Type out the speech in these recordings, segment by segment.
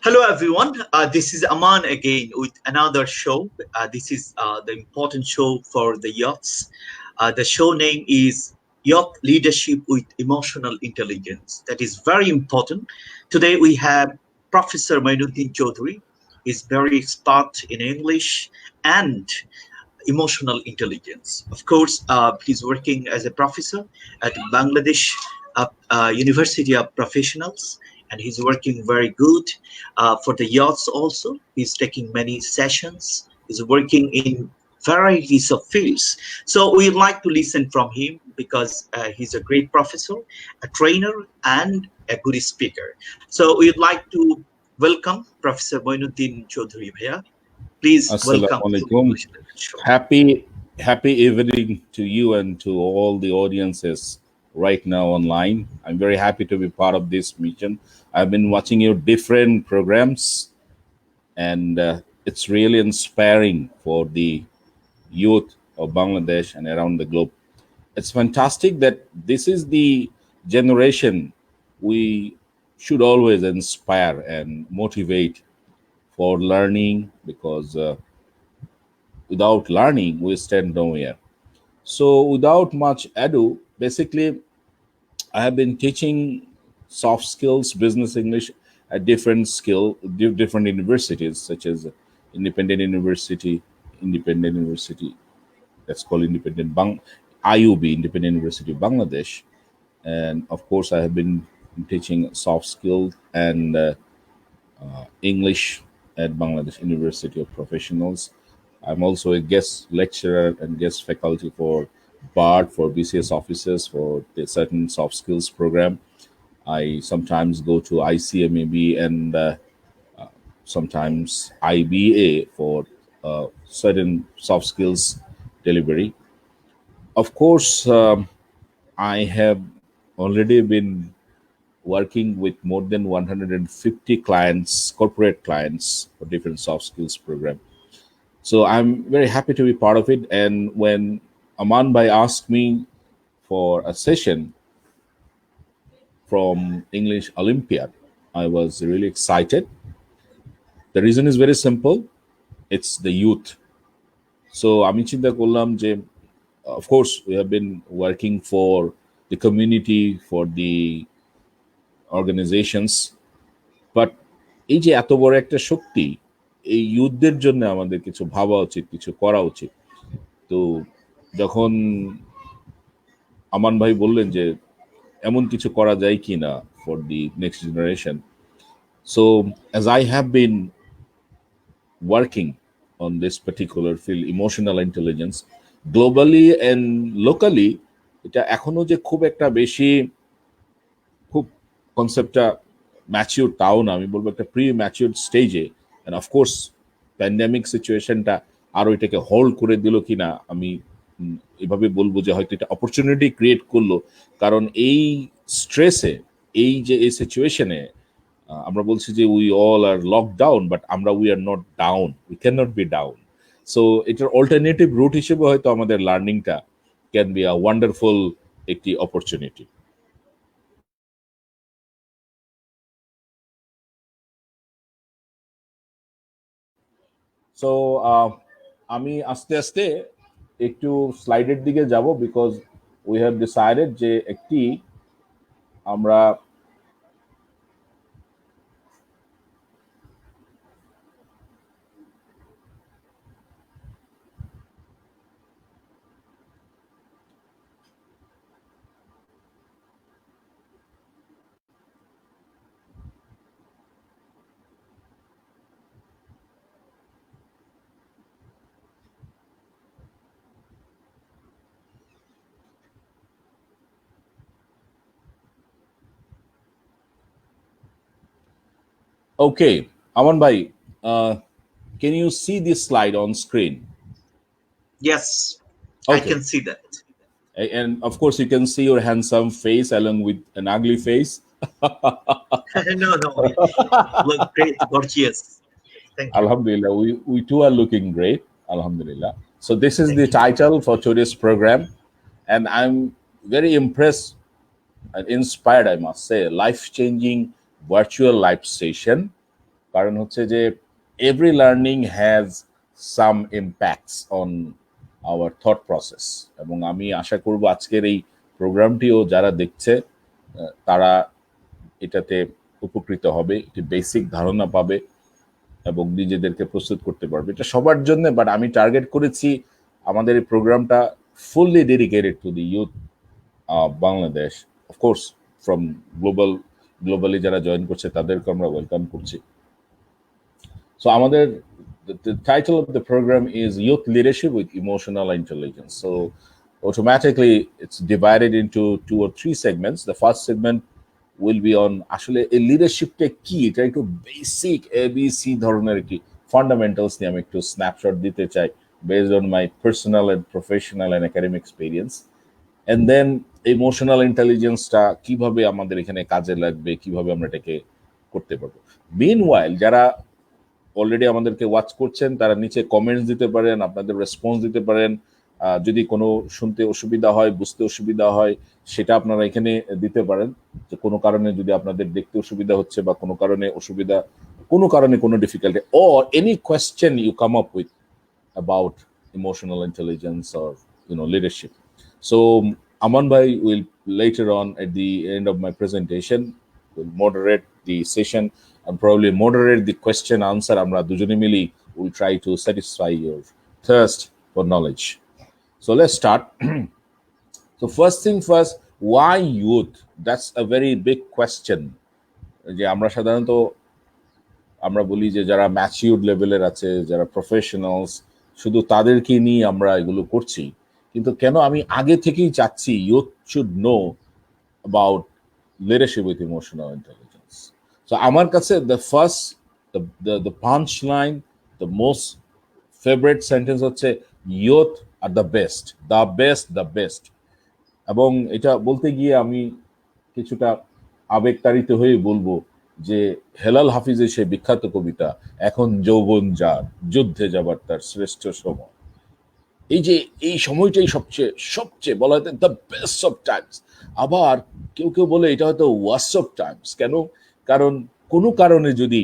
Hello, everyone. This is Aman again with another show. This is the important show for the youths. The show name is Youth Leadership with Emotional Intelligence. That is very important. Today we have Professor Mainuddin Chaudhary. He's very expert in English and emotional intelligence. Of course, he's working as a professor at Bangladesh University of Professionals, and he's working very good for the youths also. He's taking many sessions. He's working in varieties of fields. So we'd like to listen from him because he's a great professor, a trainer, and a good speaker. So we'd like to welcome Professor Moinuddin Chaudhary Bhaiya. Please welcome Assalamu to alaikum. English Learning Show. Happy evening to you and to all the audiences right now online. I'm very happy to be part of this mission. I've been watching your different programs, and it's really inspiring for the youth of Bangladesh and around the globe. It's fantastic that this is the generation we should always inspire and motivate for learning because without learning, we stand nowhere. So, without much ado, basically, I have been teaching soft skills, business English at different universities, such as Independent University, that's called IUB, Independent University of Bangladesh. And of course, I have been teaching soft skills and English at Bangladesh University of Professionals. I'm also a guest lecturer and guest faculty for BART for BCS officers for the certain soft skills program. I sometimes go to ICMAB and sometimes IBA for certain soft skills delivery. Of course, I have already been working with more than 150 clients, corporate clients for different soft skills program. So I'm very happy to be part of it. And when Aman Bhai asked me for a session from English Olympiad, I was really excited. The reason is very simple. It's the youth. So আমি চিন্তা করলাম যে of course we have been working for the community, for the organizations, but এই যে এত বড় একটা শক্তি, এই ইউথদের জন্য আমাদের কিছু ভাবা উচিত, কিছু করা উচিত। তো যখন আমান ভাই বললেন যে এমন কিছু করা যায় কি না for the next generation, so as I have been working on this particular field, emotional intelligence, globally and locally, এটা এখনো যে খুব একটা বেশি খুব কনসেপ্টটা ম্যাচিউর তাও না, আমি বলবো একটা প্রি ম্যাচিউর স্টেজে। অ্যান্ড অফকোর্স প্যান্ডামিক সিচুয়েশনটা আরও এটাকে হোল্ড করে দিল কিনা আমি এভাবে বলবো যে হয়তো এটা অপরচুনিটি ক্রিয়েট করলো। কারণ এই স্ট্রেসে, এই যে এই সিচুয়েশনে আমরা বলছি যে we all are lockdown, but আমরা we are not down, we can not be down. So এটার অল্টারনেটিভ রুট হিসেবে হয়তো আমাদের লার্নিংটা ক্যান বি আ ওয়ান্ডারফুল একটি অপরচুনিটি। সো আমি আস্তে আস্তে একটু স্লাইডের দিকে যাব, বিকজ উই হ্যাভ ডিসাইডেড যে একটি আমরা okay, Aman bhai, can you see this slide on screen? Yes, I Okay. can see that. And of course you can see your handsome face along with an ugly face. No, no, look great, gorgeous. Thank you. Alhamdulillah, we too are looking great. Alhamdulillah. So this is Thank the you. title for today's program, and I'm very impressed and inspired, I must say. Life-changing virtual live session কারণ হচ্ছে যে every learning has some impacts on our thought process, এবং আমি আশা করব আজকের এই প্রোগ্রামটিও যারা দেখছে তারা এটাতে উপকৃত হবে, একটি বেসিক ধারণা পাবে এবং নিজেদেরকে প্রস্তুত করতে পারবে। এটা সবার জন্য, বাট আমি টার্গেট করেছি আমাদের এই প্রোগ্রামটা fully dedicated to the youth Bangladesh. Of course from globally যারা জয়েন করছে তাদেরকে আমরা ওয়েলকাম করছি। সো আমাদের the title of the program is Youth Leadership with Emotional Intelligence. So automatically it's divided into 2 or 3 segments. The first segment will be on আসলে এই লিডারশিপটা কি, এটা একটু বেসিক ABC ধরনের একটি ফান্ডামেন্টালস নিয়ে আমি একটু স্ন্যাপশট দিতে চাই based on my personal and professional and academic experience. And then emotional ইন্টেলিজেন্সটা কিভাবে আমাদের এখানে কাজে লাগবে, কিভাবে আমরা এটাকে করতে পারবো। মিনওয়াইল যারা অলরেডি আমাদেরকে ওয়াচ করছেন তারা নিচে কমেন্টস দিতে পারেন, আপনাদের রেসপন্স দিতে পারেন। যদি কোনো শুনতে অসুবিধা হয়, বুঝতে অসুবিধা হয়, সেটা আপনারা এখানে দিতে পারেন। যে কোনো কারণে যদি আপনাদের দেখতে অসুবিধা হচ্ছে বা কোনো কারণে কোনো difficulty or any question you come up with about emotional intelligence or leadership. So Aman Bhai will later on at the end of my presentation will moderate the session and probably moderate the question answer. Amra dujone mili will try to satisfy your thirst for knowledge. So let's start. So first thing first, why youth? That's a very big question. যে আমরা সাধারণত আমরা বলি যে যারা matured লেভেলের আছে, যারা প্রফেশনালস, শুধু তাদেরকে নিয়ে আমরা এগুলো করছি। কিন্তু কেন আমি আগে থেকেই চাচ্ছি youth should know about leadership with emotional intelligence. So আমার কাছে the punch line, the most favourite sentence হচ্ছে youth are the best, the best. এবং এটা বলতে গিয়ে আমি কিছুটা আবেগতাড়িত হয়ে বলবো যে হেলাল হাফিজের সেই বিখ্যাত কবিতা, এখন যৌবন যার, যুদ্ধে যাবার তার শ্রেষ্ঠ সময়। এই সময়টাই সবচেয়ে বলা হয় দ্য বেস্ট অফ টাইমস। আবার কেউ বলে এটা হয়তো ওয়ার্স্ট অফ টাইমস। কেন? কারণ কোনো কারণে যদি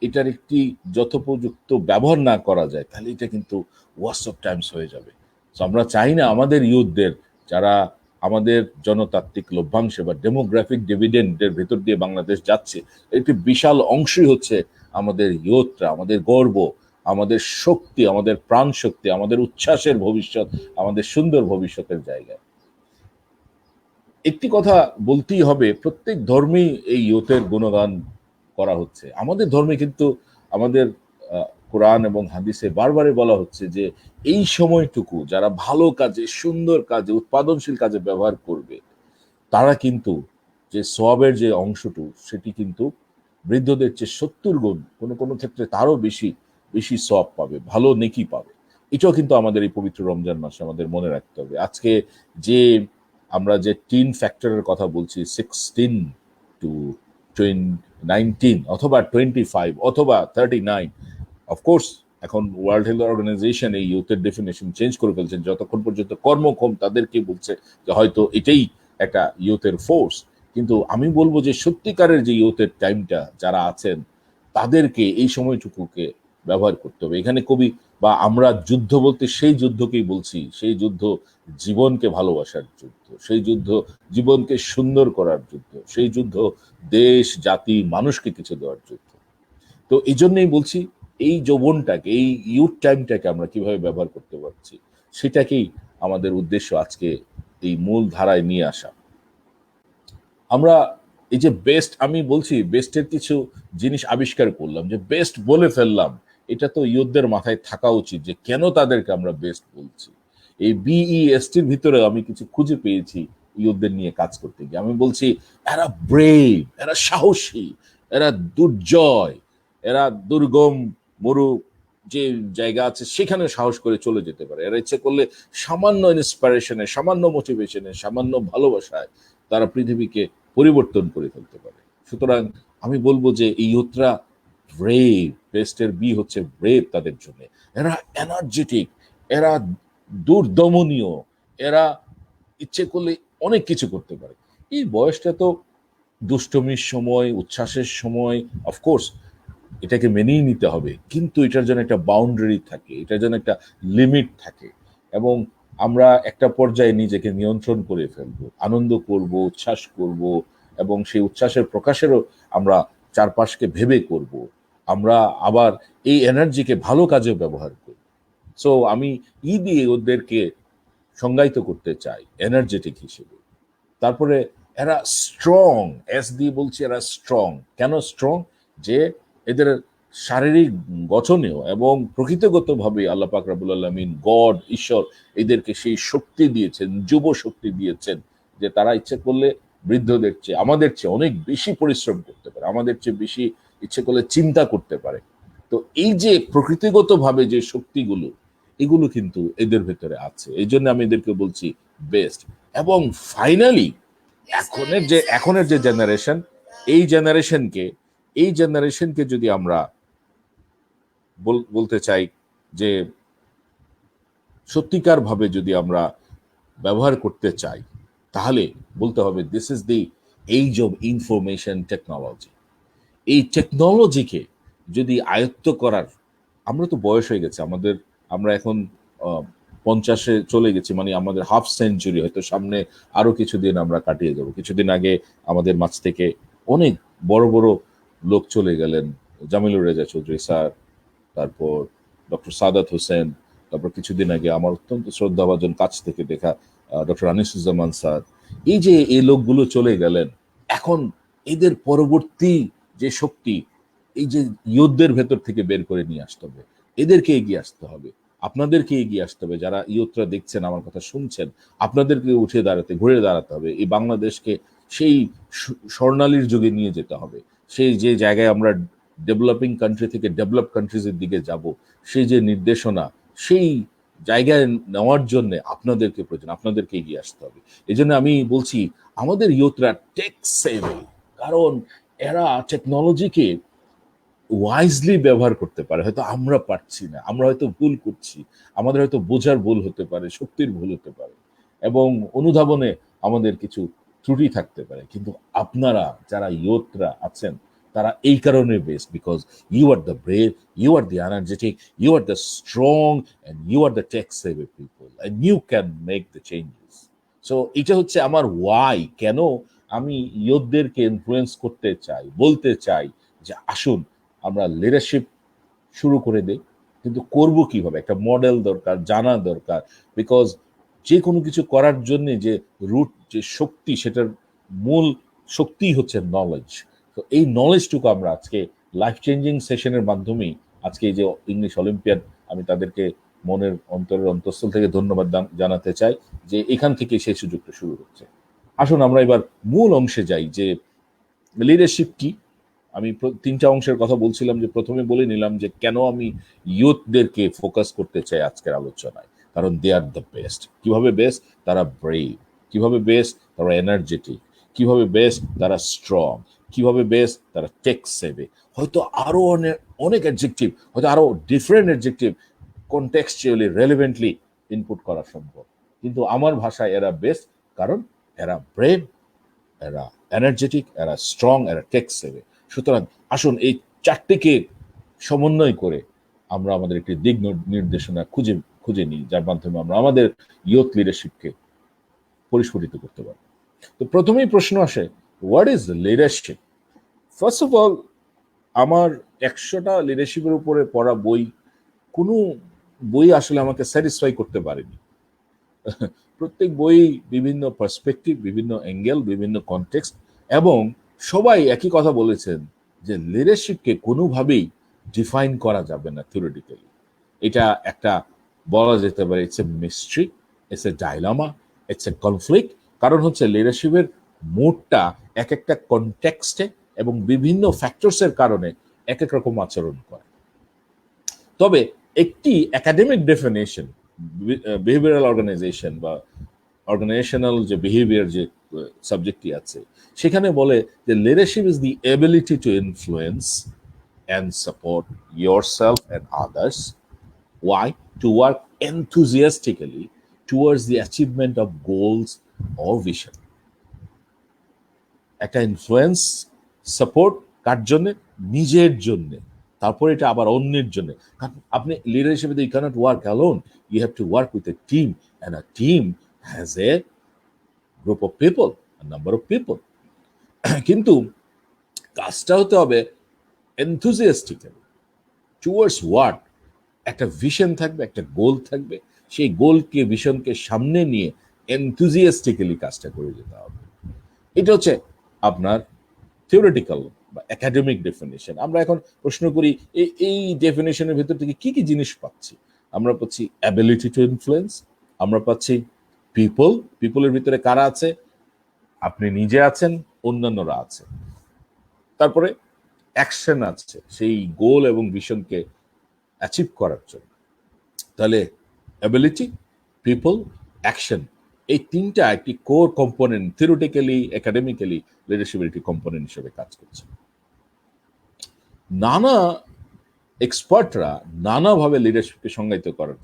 এটার একটি যথোপযুক্ত ব্যবহার না করা যায় তাহলে এটা কিন্তু ওয়ার্স্ট অফ টাইমস হয়ে যাবে। তো আমরা চাই না আমাদের ইউথদের, যারা আমাদের জনতাত্ত্বিক লভ্যাংশে বা ডেমোগ্রাফিক ডিভিডেন্ডের ভেতর দিয়ে বাংলাদেশ যাচ্ছে, একটি বিশাল অংশই হচ্ছে আমাদের ইউথরা, আমাদের গর্ব, আমাদের শক্তি, আমাদের প্রাণ শক্তি, আমাদের উচ্ছ্বাসের ভবিষ্যৎ, আমাদের সুন্দর ভবিষ্যতের জায়গায়। একটি কথা বলতেই হবে, প্রত্যেক ধর্মেই এই ইয়ুথের গুণগান করা হচ্ছে। আমাদের ধর্মে কিন্তু আমাদের কোরআন এবং হাদিসে বারবারই বলা হচ্ছে যে এই সময়টুকু যারা ভালো কাজে, সুন্দর কাজে, উৎপাদনশীল কাজে ব্যবহার করবে তারা কিন্তু যে সওয়াবের যে অংশটু সেটি কিন্তু বৃদ্ধদের চেয়ে 70 গুণ, কোনো ক্ষেত্রে তারও বেশি সওয়াব পাবে, ভালো নেকি পাবে। এটাও কিন্তু আমাদের এই পবিত্র রমজান মাসে আমাদের মনে রাখতে হবে। আজকে যে আমরা যে 10 ফ্যাক্টরের কথা বলছি, 16 to 19 অথবা 25 অথবা 39, অফকোর্স এখন ওয়ার্ল্ড হেলথ অর্গানাইজেশন এই ইউথের ডেফিনেশন চেঞ্জ করে ফেলছেন। যতক্ষণ পর্যন্ত কর্মক্ষম তাদেরকে বলছে যে হয়তো এটাই একটা ইউথের ফোর্স। কিন্তু আমি বলবো যে সত্যিকারের যে ইউথের টাইমটা যারা আছেন তাদেরকে এই সময়টুকুকে ব্যবহার করতে হবে। এখানে কবি বা আমরা যুদ্ধ বলতে সেই যুদ্ধকেই বলছি, সেই যুদ্ধ জীবনকে ভালোবাসার যুদ্ধ, সেই যুদ্ধ জীবনকে সুন্দর করার যুদ্ধ, সেই যুদ্ধ দেশ, জাতি, মানুষকে কিছু দেওয়ার যুদ্ধ। তো এই জন্যই বলছি এই যৌবনটাকে, এই ইউথ টাইমটাকে আমরা কিভাবে ব্যবহার করতে পারছি সেটাকেই আমাদের উদ্দেশ্য আজকে এই মূল ধারায় নিয়ে আসা। আমরা এই যে বেস্ট, আমি বলছি বেস্টের কিছু জিনিস আবিষ্কার করলাম, যে বেস্ট বলে ফেললাম, এটা তো ইউথদের মাথায় থাকা উচিত যে কেন তাদেরকে আমরা বেস্ট বলছি। এই BESTর ভিতরে আমি কিছু খুঁজে পেয়েছি ইউথদের নিয়ে কাজ করতে গিয়ে। আমি বলছি এরা ব্রেভ, এরা সাহসী, এরা দুর্জয়, এরা দুর্গম মরু যে জায়গা আছে সেখানে সাহস করে চলে যেতে পারে। এরা ইচ্ছে করলে সামান্য ইন্সপিরেশনে, সামান্য মোটিভেশনে, সামান্য ভালোবাসায় তারা পৃথিবীকে পরিবর্তন করে ফেলতে পারে। সুতরাং আমি বলবো যে এই ইউথরা ব্রেভ, বেস্টের বি হচ্ছে ব্রেভ তাদের জন্য। এরা এনার্জেটিক, এরা দুর্দমনীয়, এরা ইচ্ছে করলে অনেক কিছু করতে পারে। এই বয়সটা তো দুষ্টমির সময়, উচ্ছ্বাসের সময়। অফকোর্স এটাকে মেনেই নিতে হবে, কিন্তু এটার জন্য একটা বাউন্ডারি থাকে, এটার জন্য একটা লিমিট থাকে, এবং আমরা একটা পর্যায়ে নিজেকে নিয়ন্ত্রণ করে ফেলবো, আনন্দ করব, উচ্ছ্বাস করব, এবং সেই উচ্ছ্বাসের প্রকাশেরও আমরা চারপাশকে ভেবে করব। আমরা আবার এই এনার্জিকে ভালো কাজেও ব্যবহার করি। সো আমি দিয়ে ওদেরকে সংজ্ঞায়িত করতে চাই এনার্জেটিক হিসেবে। তারপরে এরা স্ট্রং, এস দিয়ে বলছি এরা স্ট্রং। কেন স্ট্রং? যে এদের শারীরিক গঠনেও এবং প্রকৃতিগতভাবে আল্লাহ পাক রাব্বুল আলামিন, গড, ঈশ্বর এদেরকে সেই শক্তি দিয়েছেন, যুব শক্তি দিয়েছেন, যে তারা ইচ্ছে করলে বৃদ্ধদের চেয়ে, আমাদের চেয়ে অনেক বেশি পরিশ্রম করতে পারে, আমাদের চেয়ে বেশি ইচ্ছে করলে চিন্তা করতে পারে। তো এই যে প্রকৃতিগতভাবে যে শক্তিগুলো, এগুলো কিন্তু এদের ভেতরে আছে। এই জন্য আমি এদেরকে বলছি বেস্ট। এবং ফাইনালি এখনের যে জেনারেশন, এই জেনারেশনকে এই জেনারেশনকে যদি আমরা বলতে চাই যে সত্যিকার ভাবে যদি আমরা ব্যবহার করতে চাই, তাহলে বলতে হবে this is the age of information technology. এই টেকনোলজিকে যদি আয়ত্ত করার, আমরা তো বয়স হয়ে গেছে আমাদের, আমরা এখন 50-এ চলে গেছি, মানে আমাদের হাফ সেঞ্চুরি হয়তো সামনে আরো কিছুদিন আমরা কাটিয়ে যাব। কিছুদিন আগে আমাদের মাঝ থেকে অনেক বড় বড় লোক চলে গেলেন, জামিলুর রেজা চৌধুরী স্যার, তারপর ডক্টর সাদাত হোসেন, তারপর কিছুদিন আগে আমার অত্যন্ত শ্রদ্ধাভাজন কাছ থেকে দেখা ডক্টর আনিসুজ্জামান স্যার। এই যে এই লোকগুলো চলে গেলেন, এখন এদের পরবর্তী যে শক্তি, এই যে ইয়ুথদের ভেতর থেকে বের করে নিয়ে আসতে হবে, এদেরকে এগিয়ে আসতে হবে, আপনাদেরকে এগিয়ে আসতে হবে। যারা ইয়ুথরা দেখছেন, আমার কথা শুনছেন, আপনাদেরকে উঠে দাঁড়াতে, ঘুরে দাঁড়াতে হবে। এই বাংলাদেশকে সেই স্বর্ণালীর যুগে নিয়ে যেতে হবে। সেই যে জায়গায় আমরা ডেভেলপিং কান্ট্রি থেকে ডেভেলপ কান্ট্রিজের দিকে যাব, সেই যে নির্দেশনা, সেই জায়গায় নেওয়ার জন্য আপনাদেরকে প্রয়োজন, আপনাদেরকে এগিয়ে আসতে হবে। এই জন্য আমি বলছি আমাদের ইয়ুথরা টেক সেভি, কারণ এরা টেকনোলজিকে ওয়াইজলি ব্যবহার করতে পারে। হয়তো আমরা পারছি না, আমরা হয়তো ভুল করছি, আমাদের হয়তো বোঝার ভুল হতে পারে, শক্তির ভুল হতে পারে, এবং অনুধাবনে আমাদের কিছু ত্রুটি থাকতে পারে, কিন্তু আপনারা যারা ইয়ুথরা আছেন, তারা এই কারণে best, because you are the brave, you are the energetic, you are the strong, and you are the tech savvy people, and you can make the changes. So এটা হচ্ছে আমার ওয়াই, কেন আমি ইয়ুথদেরকে ইনফ্লুয়েন্স করতে চাই, বলতে চাই যে আসুন আমরা লিডারশিপ শুরু করে দেই। কিন্তু করব কিভাবে, একটা মডেল দরকার, জানা দরকার। বিকজ যে কোনো কিছু করার জন্য যে রুট, যে শক্তি, সেটার মূল শক্তি হচ্ছে নলেজ। তো এই নলেজটুকু আমরা আজকে লাইফ চেঞ্জিং সেশনের মাধ্যমেই, আজকে এই যে ইংলিশ অলিম্পিয়াড, আমি তাদেরকে মনের অন্তরের অন্তঃস্থল থেকে ধন্যবাদ জানাতে চাই যে এখান থেকে সেই সুযোগটা শুরু হচ্ছে। আসুন আমরা এবার মূল অংশে যাই, যে লিডারশিপ কি। আমি তিনটা অংশের কথা বলছিলাম, যে প্রথমে বলে নিলাম যে কেন আমি ইয়ুথদেরকে ফোকাস করতে চাই আজকের আলোচনায়, কারণ দে আর দ্য বেস্ট। কিভাবে বেস্ট? তারা ব্রেভ। কিভাবে বেস্ট? তারা এনার্জেটিক। কিভাবে বেস্ট? তারা স্ট্রং। কিভাবে বেস্ট? তারা টেক সেভি। হয়তো আরো অনেক অনেক অ্যাডজেক্টিভ, হয়তো আরো ডিফারেন্ট অ্যাডজেক্টিভ কনটেক্সচুয়ালি রেলেভেন্টলি ইনপুট করা সম্ভব, কিন্তু আমার ভাষায় এরা বেস্ট, কারণ এরা ব্রেভ, এরা এনার্জেটিক, এরা স্ট্রং, এরা টেক সেভি। সুতরাং আসুন এই চারটিকে সমন্বয় করে আমরা আমাদের একটি দিক নির্দেশনা খুঁজে খুঁজে নিই, যার মাধ্যমে আমরা আমাদের ইয়ুথ লিডারশিপকে পরিস্ফুটিত করতে পারব। তো প্রথমেই প্রশ্ন আসে, what is leadership? First of all, আমার 100টা লিডারশিপের উপরে পড়া বই, কোনো বই আসলে আমাকে স্যাটিসফাই করতে পারেনি। প্রত্যেক বই বিভিন্ন পার্সপেক্টিভ, বিভিন্ন অ্যাঙ্গেল, বিভিন্ন কনটেক্সট, এবং সবাই একই কথা বলেছেন যে লিডারশিপকে কোনোভাবেই ডিফাইন করা যাবে না থিওরিটিক্যালি। এটা একটা, বলা যেতে পারে, it's a mystery, it's a dilemma, it's a conflict. কারণ হচ্ছে লিডারশিপের মোডটা এক একটা কনটেক্সটে এবং বিভিন্ন ফ্যাক্টরসের কারণে এক এক রকম আচরণ করে। তবে একটি একাডেমিক ডেফিনেশন, বিহেভিয়ারাল অর্গানাইজেশন বা অর্গানাইজেশনাল যে বিহেভিয়ার যে সাবজেক্টটি আছে, সেখানে বলে যে leadership is the ability to influence and support yourself and others. Why? To work enthusiastically towards the achievement of goals or vision. একটা ইনফ্লুয়েন্স, সাপোর্ট কার জন্য? নিজের জন্য। তারপরে এটা আবার অন্যের জন্য। কারণ আপনি লিডার হিসেবে you can't work alone, you have to work with a team, and a team has a group of people, number of people. কিন্তু কাজটা হতে হবে এনথুজিয়াস্টিক্যালি টুয়ার্ডস হোয়াট, একটা ভিশন থাকবে, একটা গোল থাকবে, সেই গোলকে ভিশনকে সামনে নিয়ে এনথুজিয়াস্টিক্যালি কাজটা করে যেতে হবে। এটা হচ্ছে আপনার থিওরিটিক্যাল বা একাডেমিক ডেফিনেশন। আমরা এখন প্রশ্ন করি এই ডেফিনেশনের ভিতর থেকে কি কি জিনিস পাচ্ছি? আমরা পাচ্ছি অ্যাবিলিটি টু ইনফ্লুয়েন্স, আমরা পাচ্ছি পিপল, পিপলের ভিতরে কারা আছে? আপনি নিজে আছেন, অন্যান্যরা আছে। তারপরে অ্যাকশন আছে সেই গোল এবং ভিশনকে অ্যাচিভ করার জন্য। তাহলে অ্যাবিলিটি, পিপল, অ্যাকশন, এই তিনটা একটি কোর কম্পোনেন্ট, থিওরিটিক্যালি একাডেমিক্যালি লিডারশিপের একটি কম্পোনেন্ট হিসেবে কাজ করছে। নানা এক্সপার্টরা নানাভাবে লিডারশিপকে সংজ্ঞায়িত করার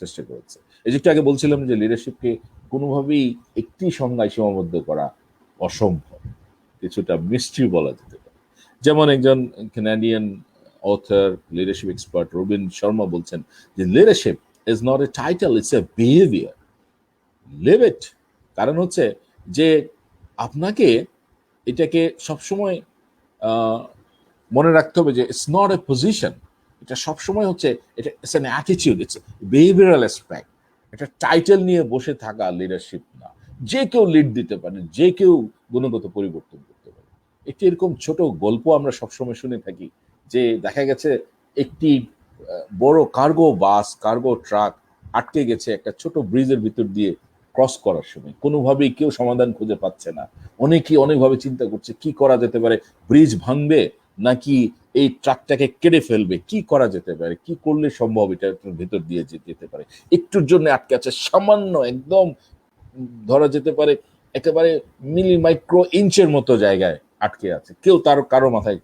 চেষ্টা করেছে। এই যে একটু আগে বলছিলাম যে লিডারশিপকে কোনোভাবেই একটি সংজ্ঞায় সীমাবদ্ধ করা অসম্ভব, কিছুটা মিস্ট্রি বলা যেতে পারে। যেমন একজন Canadian author, leadership expert Robin Sharma বলছেন যে leadership is not a title, it's a behaviour, live it. কারণ হচ্ছে যে আপনাকে এটাকে সবসময় মনে রাখতে হবে যে ইটস নট এ পজিশন, এটা সবসময় হচ্ছে এটা it's an attitude, it's behavioural aspect. এটা টাইটেল নিয়ে বসে থাকা লিডারশিপ না। যে কেউ লিড দিতে পারে, যে কেউ গুণগত পরিবর্তন করতে পারে। একটি এরকম ছোট গল্প আমরা সবসময় শুনে থাকি যে দেখা গেছে একটি বড় কার্গো বাস, কার্গো ট্রাক আটকে গেছে একটা ছোট ব্রিজের ভিতর দিয়ে ক্রস করার সময়। কোনোভাবেই কেউ সমাধান খুঁজে পাচ্ছে না। অনেকেই অনেকভাবে চিন্তা করছে কি করা যেতে পারে, ব্রিজ ভাঙবে নাকি এই ট্রাকটাকে কেটে ফেলবে, কি করা যেতে পারে, কি করলে সম্ভব এটার ভেতর দিয়ে যেতে পারে। একটুর জন্য আটকে আছে, সামান্য একদম ধরা যেতে পারে একেবারে মিলি মাইক্রো ইঞ্চের মতো জায়গায় আটকে আছে। কেউ কারো মাথায়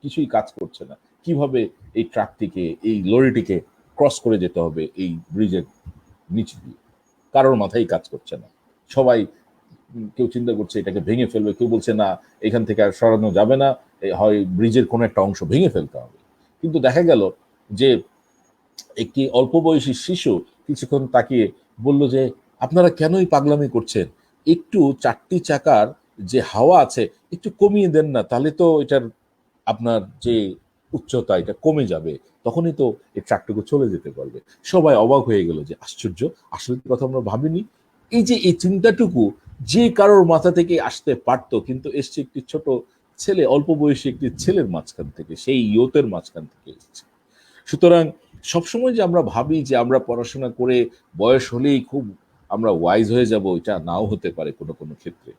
কিছুই কাজ করছে না কিভাবে এই ট্রাকটিকে, এই লরিটিকে ক্রস করে যেতে হবে এই ব্রিজের নিচ দিয়ে। কারোর মাথায় কাজ করছে না। সবাই কেউ চিন্তা করছে এটাকে ভেঙে ফেলবে, কেউ বলছে না এখান থেকে আর সরানো যাবে না, হয় ব্রিজের কোনো একটা অংশ ভেঙে ফেলতে হবে। কিন্তু দেখা গেল যে একটি অল্প বয়সী শিশু কিছুক্ষণ তাকিয়ে বলল যে আপনারা কেনই পাগলামি করছেন, একটু চারটি চাকার যে হাওয়া আছে একটু কমিয়ে দেন না, তাহলে তো এটার আপনার যে উচ্চতা এটা কমে যাবে, তখনই তো এই ট্রাকটুকু চলে যেতে পারবে। সবাই অবাক হয়ে গেল যে আশ্চর্য, আসলে কথা আমরা ভাবিনি। এই যে এই চিন্তাটুকু যে কারোর মাথা থেকে আসতে পারতো, কিন্তু এসছে একটি ছোট ছেলে, অল্প বয়সী একটি ছেলের মাঝখান থেকে, সেই ইয়তের মাঝখান থেকে এসছে। সুতরাং সবসময় যে আমরা ভাবি যে আমরা পড়াশোনা করে বয়স হলেই খুব আমরা ওয়াইজ হয়ে যাব, এটা নাও হতে পারে কোনো কোনো ক্ষেত্রে।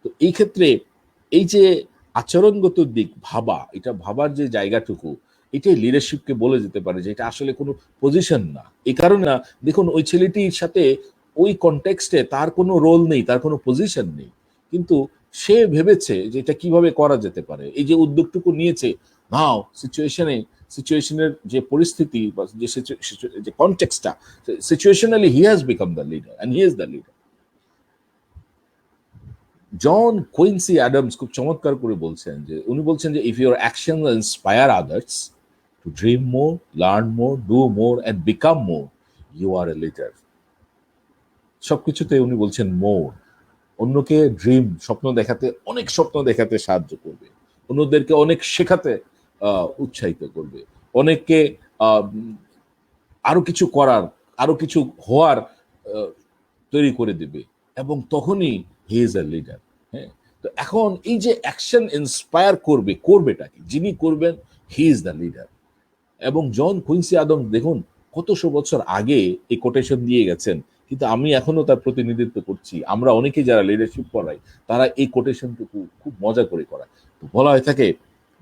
তো এই ক্ষেত্রে এই যে আচরণগত দিক ভাবা, এটা ভাবার যে জায়গাটুকু, এটাই লিডারশিপকে বলে যেতে পারে যে এটা আসলে কোনো পজিশন না। এই কারণে না, দেখুন ওই ছেলেটির সাথে ওই কনটেক্সটে তার কোনো রোল নেই, তার কোনো পজিশন নেই, কিন্তু সে ভেবেছে যে এটা কিভাবে করা যেতে পারে। এই যে উদ্যোগটুকু নিয়েছে, নাও সিচুয়েশনের যে পরিস্থিতি বা যে কনটেক্সটটা, situationally he has become the leader and he is the leader. John Quincy Adams খুব চমৎকার করে বলছেন যে, উনি বলছেন যে if your action inspire others to dream more, learn more, do more and become more, you are a leader. সবকিছুতে উনি বলছেন মোর। অন্যকে ড্রিম, স্বপ্ন দেখাতে, অনেক স্বপ্ন দেখাতে সাহায্য করবে, অন্যদেরকে অনেক শেখাতে উৎসাহিত করবে, অনেককে আরো কিছু করার, আরো কিছু হওয়ার তৈরি করে দেবে, এবং তখনই হি ইজ আ লিডার। হ্যাঁ, তো এখন এই যে অ্যাকশন ইন্সপায়ার করবেটা কি, যিনি করবেন হি ইজ দ্য লিডার। এবং জন কুইন্সি আদম দেখুন কতশো বছর আগে এই কোটেশন দিয়ে গেছেন, কিন্তু আমি এখনো তার প্রতিনিধিত্ব করছি। আমরা অনেকেই যারা লিডারশিপ পড়াই তারা এই কোটেশনটুকু খুব মজা করে করায়। বলা হয়ে থাকে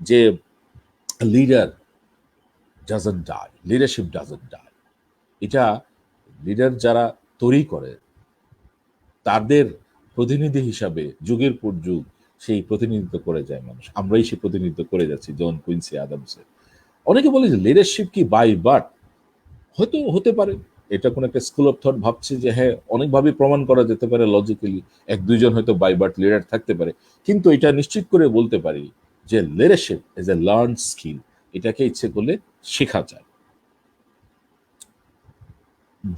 যে leader doesn't die, leadership doesn't die. এটা লিডার যারা তৈরি করে তাদের প্রতিনিধি হিসাবে যুগের পর যুগ সেই প্রতিনিধিত্ব করে যায় মানুষ। আমরাই সেই প্রতিনিধিত্ব করে যাচ্ছি জন কুইন্সি আদমসের। অনেকে বলে যে লিডারশিপ কি বাই বার্থ? হয়তো হতে পারে, এটা কোন একটা স্কুল অফ থট ভাবছে যে হ্যাঁ অনেকভাবে প্রমাণ করা যেতে পারে লজিক্যালি, এক দুইজন হয়তো বাই বার্থ লিডার থাকতে পারে। কিন্তু এটা নিশ্চিত করে বলতে পারি যে leadership is a learn skill, এটাকে ইচ্ছে করলে শেখা যায়।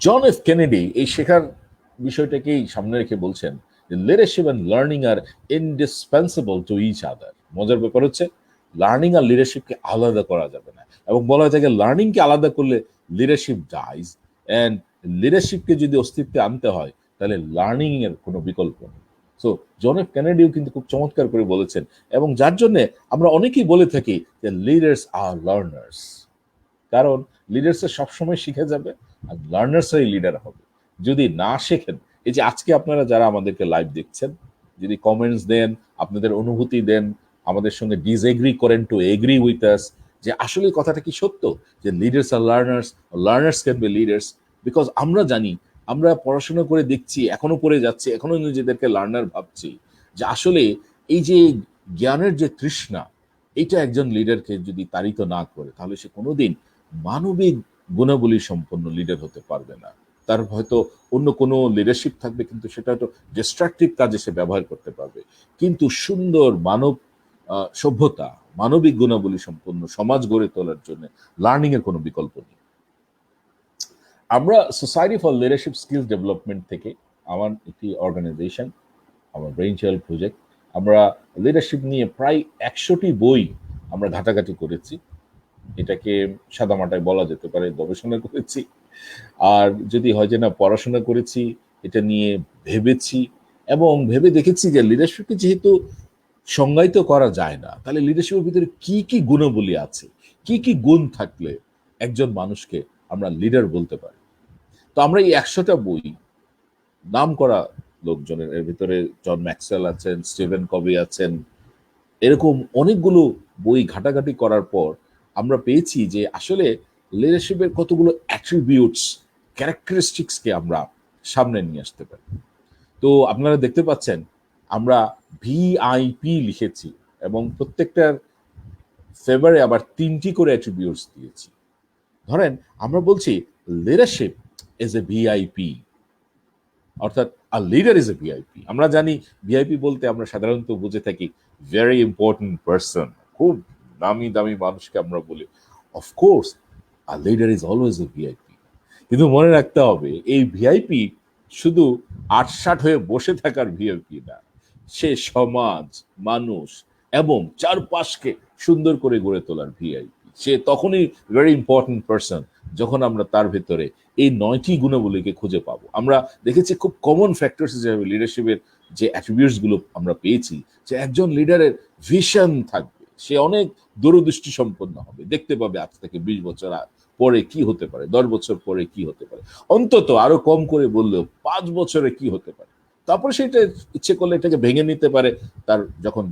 জন এফ কেনেডি এই শেখার বিষয়টাকেই সামনে রেখে বলছেন যে leadership and learning are indispensable to each other. মজার ব্যাপার হচ্ছে লার্নিং আর লিডারশিপকে আলাদা করা যাবে না, এবং বলা হয় থাকে লার্নিংকে আলাদা করলে লিডারশিপ ডাইজ, অ্যান্ড লিডারশিপকে যদি অস্তিত্বে আনতে হয় তাহলে লার্নিং এর কোনো বিকল্প নেই। সো জন এফ কেনেডিও কিন্তু খুব চমৎকার করে বলেছেন, এবং যার জন্য আমরা অনেকেই বলে থাকি যে লিডার্স আর লার্নার্স, কারণ লিডার্সরা সবসময় শিখে যাবে আর লার্নার্সরাই লিডার হবে। যদি না শেখেন, এই যে আজকে আপনারা যারা আমাদেরকে লাইভ দেখছেন, যদি কমেন্টস দেন, আপনাদের অনুভূতি দেন, আমাদের সঙ্গে ডিসএগ্রি করেন টু এগ্রি উইথ আস, যে আসলে কথাটা কি সত্য যে leaders R learners, learners can be leaders. Because আমরা জানি, আমরা পড়াশোনা করে দেখছি, এখনো পড়ে যাচ্ছি, এখনো নিজেদেরকে লার্নার ভাবছি, যে আসলে এই যে জ্ঞানের যে তৃষ্ণা, এটা একজন লিডারকে যদি তাড়িত না করে তাহলে সে কোনোদিন মানবিক গুণাবলী সম্পন্ন লিডার হতে পারবে না। তার হয়তো অন্য কোনো লিডারশিপ থাকবে, কিন্তু সেটা হয়তো ডিস্ট্রাকটিভ কাজে সে ব্যবহার করতে পারবে, কিন্তু সুন্দর মানব সভ্যতা, মানবিক গুণাবলী সম্পন্ন সমাজ গড়ে তোলার জন্য লার্নিং এর কোনো বিকল্প নেই। আমরা society for leadership skills development থেকে, আমার একটি অর্গানাইজেশন, আমার ব্রেইন চাইল্ড প্রজেক্ট, আমরা লিডারশিপ নিয়ে প্রায় 100টি বই আমরা ঘাটাঘাটি করেছি। এটাকে সাদামাটায় বলা যেতে পারে গবেষণা করেছি, আর যদি হয় যে না পড়াশোনা করেছি, এটা নিয়ে ভেবেছি, এবং ভেবে দেখেছি যে লিডারশিপকে যেহেতু সংজ্ঞায়িত করা যায় না, তাহলে লিডারশিপের ভিতরে কি কি গুণাবলী আছে, কি কি গুণ থাকলে একজন মানুষকে আমরা লিডার বলতে পারি। তো আমরা এই 100টা বই, নাম করা লোকজনের, এর ভিতরে জন ম্যাক্সওয়েল আছেন, স্টিভেন কভি আছেন, এরকম অনেকগুলো বই ঘাটাঘাটি করার পর আমরা পেয়েছি যে আসলে লিডারশিপের কতগুলো অ্যাট্রিবিউটস, ক্যারেক্টারিস্টিক্সকে আমরা সামনে নিয়ে আসতে পারি। তো আপনারা দেখতে পাচ্ছেন আমরা ভিআইপি লিখেছি, এবং প্রত্যেকটার ফেভারে আবার 3টি করে অ্যাট্রিবিউটস দিয়েছি। ধরেন আমরা বলছি লিডারশিপ ইজ এ ভিআইপি, অর্থাৎ আ লিডার ইজ এ ভিআইপি। আমরা জানি ভিআইপি বলতে আমরা সাধারণত বুঝে থাকি ভেরি ইম্পর্টেন্ট পার্সন, খুব নামি দামি মানুষকে আমরা বলি। Of course a leader is always a VIP, কিন্তু মনে রাখতে হবে এই ভিআইপি শুধু আটসাট হয়ে বসে থাকার ভিআইপি না, সে সমাজ, মানুষ এবং চারপাশকে সুন্দর করে গড়ে তোলার ভিআইপি। সে তখনই ভেরি ইম্পর্টেন্ট পার্সন যখন আমরা তার ভেতরে এই 9টি গুণাবলীকে খুঁজে পাবো। আমরা দেখেছি খুব কমন ফ্যাক্টরস হিসেবে লিডারশিপের যে অ্যাট্রিবিউটস গুলো আমরা পেয়েছি, যে একজন লিডারের ভিশন থাকবে, সে অনেক দূরদৃষ্টি সম্পন্ন হবে, দেখতে পাবে আজ থেকে 20 বছর পরে কি হতে পারে, 10 বছর পরে কি হতে পারে, অন্তত আরো কম করে বললেও 5 বছরে কি হতে পারে। তারপরে সেটা ইচ্ছে করলে এটাকে ভেঙে নিতে পারে, তার যখন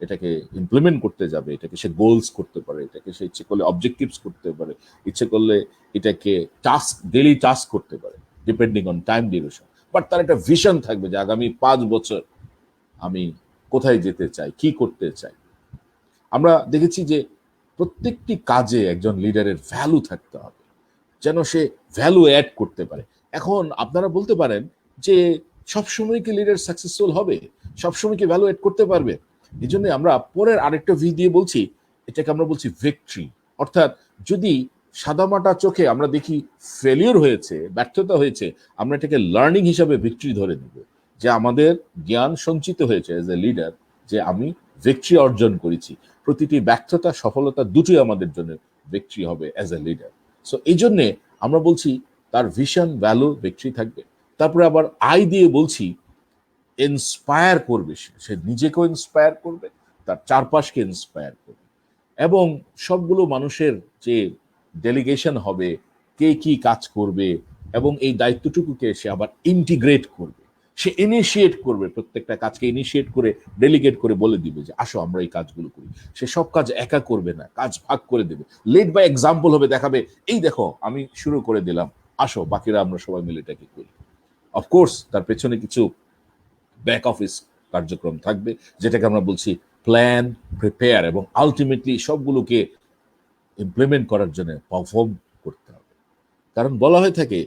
এটাকে ইমপ্লিমেন্ট করতে যাবে, এটাকে সে গোলস করতে পারে, এটাকে সে ইচ্ছে করলে অবজেক্টিভস করতে পারে, ইচ্ছে করলে এটাকে টাস্ক, ডেইলি টাস্ক করতে পারে, depending on time duration. But তার একটা ভিশন থাকবে যে আগামী 5 বছর আমি কোথায় যেতে চাই, কি করতে চাই। আমরা দেখেছি যে প্রত্যেকটি কাজে একজন লিডারের ভ্যালু থাকতে হবে, যেন সে ভ্যালু অ্যাড করতে পারে। এখন আপনারা বলতে পারেন যে সবসময় কি লিডার সাকসেসফুল হবে, সবসময় কি ভ্যালু অ্যাড করতে পারবে? এই জন্য আমরা পরের আরেকটা ভি দিয়ে বলছি, এটাকে আমরা বলছি ভিক্টরি। অর্থাৎ যদি সাদামাটা চোখে আমরা দেখি ফেলিওর হয়েছে, ব্যর্থতা হয়েছে, আমরা এটাকে লার্নিং হিসাবে ভিক্টরি ধরে নেব, যে আমাদের জ্ঞান সঞ্চিত হয়েছে এজ এ লিডার, যে আমি ভিক্টরি অর্জন করেছি। প্রতিটি ব্যর্থতা সফলতা দুটোই আমাদের জন্য ভিক্টরি হবে অ্যাজ এ লিডার। সো এই জন্যে আমরা বলছি তার ভিশন, ভ্যালু, ভিক্টরি থাকবে। তারপরে আবার আই দিয়ে বলছি ইন্সপায়ার করবে, সে নিজেকেও ইন্সপায়ার করবে, তার চারপাশকে ইন্সপায়ার করবে, এবং সবগুলো মানুষের যে ডেলিগেশন হবে, কে কি কাজ করবে, এবং এই দায়িত্বটুকুকে সে আবার ইন্টিগ্রেট করবে, সে ইনিশিয়েট করবে, প্রত্যেকটা কাজকে ইনিশিয়েট করে ডেলিগেট করে বলে দিবে যে আসো আমরা এই কাজগুলো করি। সে সব কাজ একা করবে না, কাজ ভাগ করে দেবে, লিড বাই এক্সাম্পল হবে, দেখাবে এই দেখো আমি শুরু করে দিলাম, আসো বাকিরা আমরা সবাই মিলে এটাকে করি। অফকোর্স তার পেছনে কিছু ব্যাক অফিস কার্যক্রম থাকবে, যেটাকে আমরা বলছি প্ল্যান, প্রিপেয়ার, এবং আলটিমেটলি সবগুলোকে ইমপ্লিমেন্ট করার জন্য পারফর্ম করতে হবে। কারণ বলা হয়ে থাকে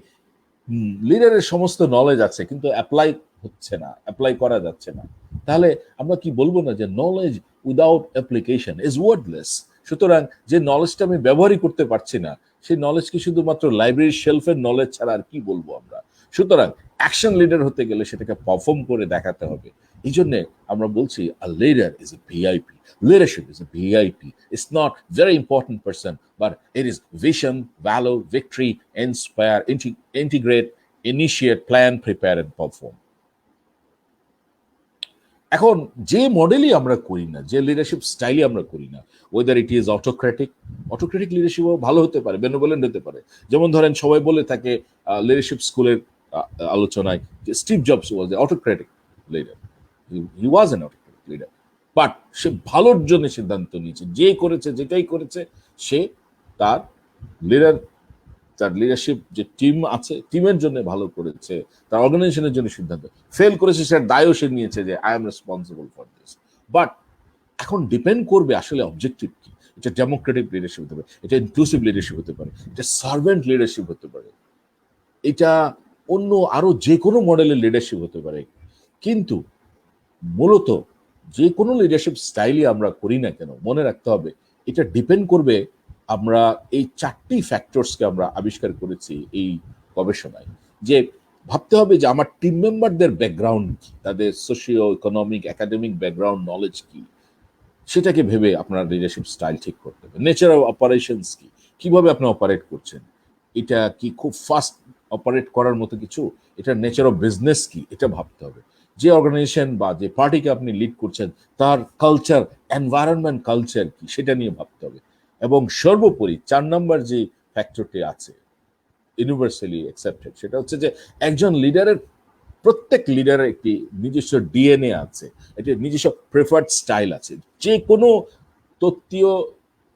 লিডারের সমস্ত নলেজ আছে কিন্তু অ্যাপ্লাই হচ্ছে না, অ্যাপ্লাই করা যাচ্ছে না। তাহলে আমরা কি বলবো না যে knowledge without application is wordless. সুতরাং যে নলেজটা আমি ব্যবহারই করতে পারছি না, সেই নলেজ কি শুধুমাত্র লাইব্রেরির শেলফের নলেজ ছাড়া আর কি বলবো আমরা? সুতরাং অ্যাকশন লিডার হতে গেলে সেটাকে পারফর্ম করে দেখাতে হবে। এই জন্য আমরা বলছি a leader is a VIP. Leadership is a VIP. It's not very important person, but it is vision, valor, victory, inspire, integrate, initiate, plan, prepare, and perform. এখন যে মডেলই আমরা করি না, যে লিডারশিপ স্টাইলই আমরা করি না, ওয়েদার ইট ইজ অটোক্রেটিক লিডারশিপও ভালো হতে পারে, বেনেভোলেন্ট হতে পারে। যেমন ধরেন সবাই বলে থাকে লিডারশিপ স্কুলের আলোচনায় যে Steve Jobs was a autocratic leader, he was an autocratic leader, but সে ভালোর জন্য সিদ্ধান্ত নিয়েছে, যে করেছে যেটাই করেছে সে তার লিডার, তার লিডারশিপ যে টিম আছে টিমের জন্য ভালো করেছে, তার অর্গানাইজেশনের জন্য সিদ্ধান্ত। ফেল করেছে সেটার দায়ও সে নিয়েছে যে I am responsible for this. But এখন ডিপেন্ড করবে আসলে অবজেক্টিভ কি। এটা ডেমোক্রেটিক লিডারশিপ হতে পারে, এটা ইনক্লুসিভ লিডারশিপ হতে পারে, এটা সার্ভেন্ট লিডারশিপ হতে পারে, এটা অন্য আরো যে কোনো মডেলের লিডারশিপ হতে পারে। কিন্তু মূলত যে কোনো লিডারশিপ স্টাইলই আমরা করি না কেন, মনে রাখতে হবে এটা ডিপেন্ড করবে। আমরা এই 4টি ফ্যাক্টরসকে আমরা আবিষ্কার করেছি এই গবেষণায়, যে ভাবতে হবে যে আমার টিম মেম্বারদের ব্যাকগ্রাউন্ড কি, তাদের socio economic academic background knowledge কি, সেটাকে ভেবে আপনার লিডারশিপ স্টাইল ঠিক করতে হবে। নেচার অফ অপারেশনস কি, কিভাবে আপনি অপারেট করছেন, এটা কি খুব ফাস্ট অপারেট করার মতো কিছু, এটা নেচার অফ বিজনেস কি, এটা ভাবতে হবে। যে অর্গানাইজেশন বা যে পার্টিকে আপনি লিড করছেন তার কালচার, এনভায়রনমেন্ট কালচার কি, সেটা নিয়ে ভাবতে হবে। এবং সর্বোপরি 4 নম্বর যে ফ্যাক্টরটি আছে ইউনিভার্সালি অ্যাকসেপ্টেড, সেটা হচ্ছে যে একজন লিডারের, প্রত্যেক লিডারের একটি নিজস্ব ডিএনএ আছে, একটি নিজস্ব প্রেফার্ড স্টাইল আছে। যে কোনো তত্ত্বীয়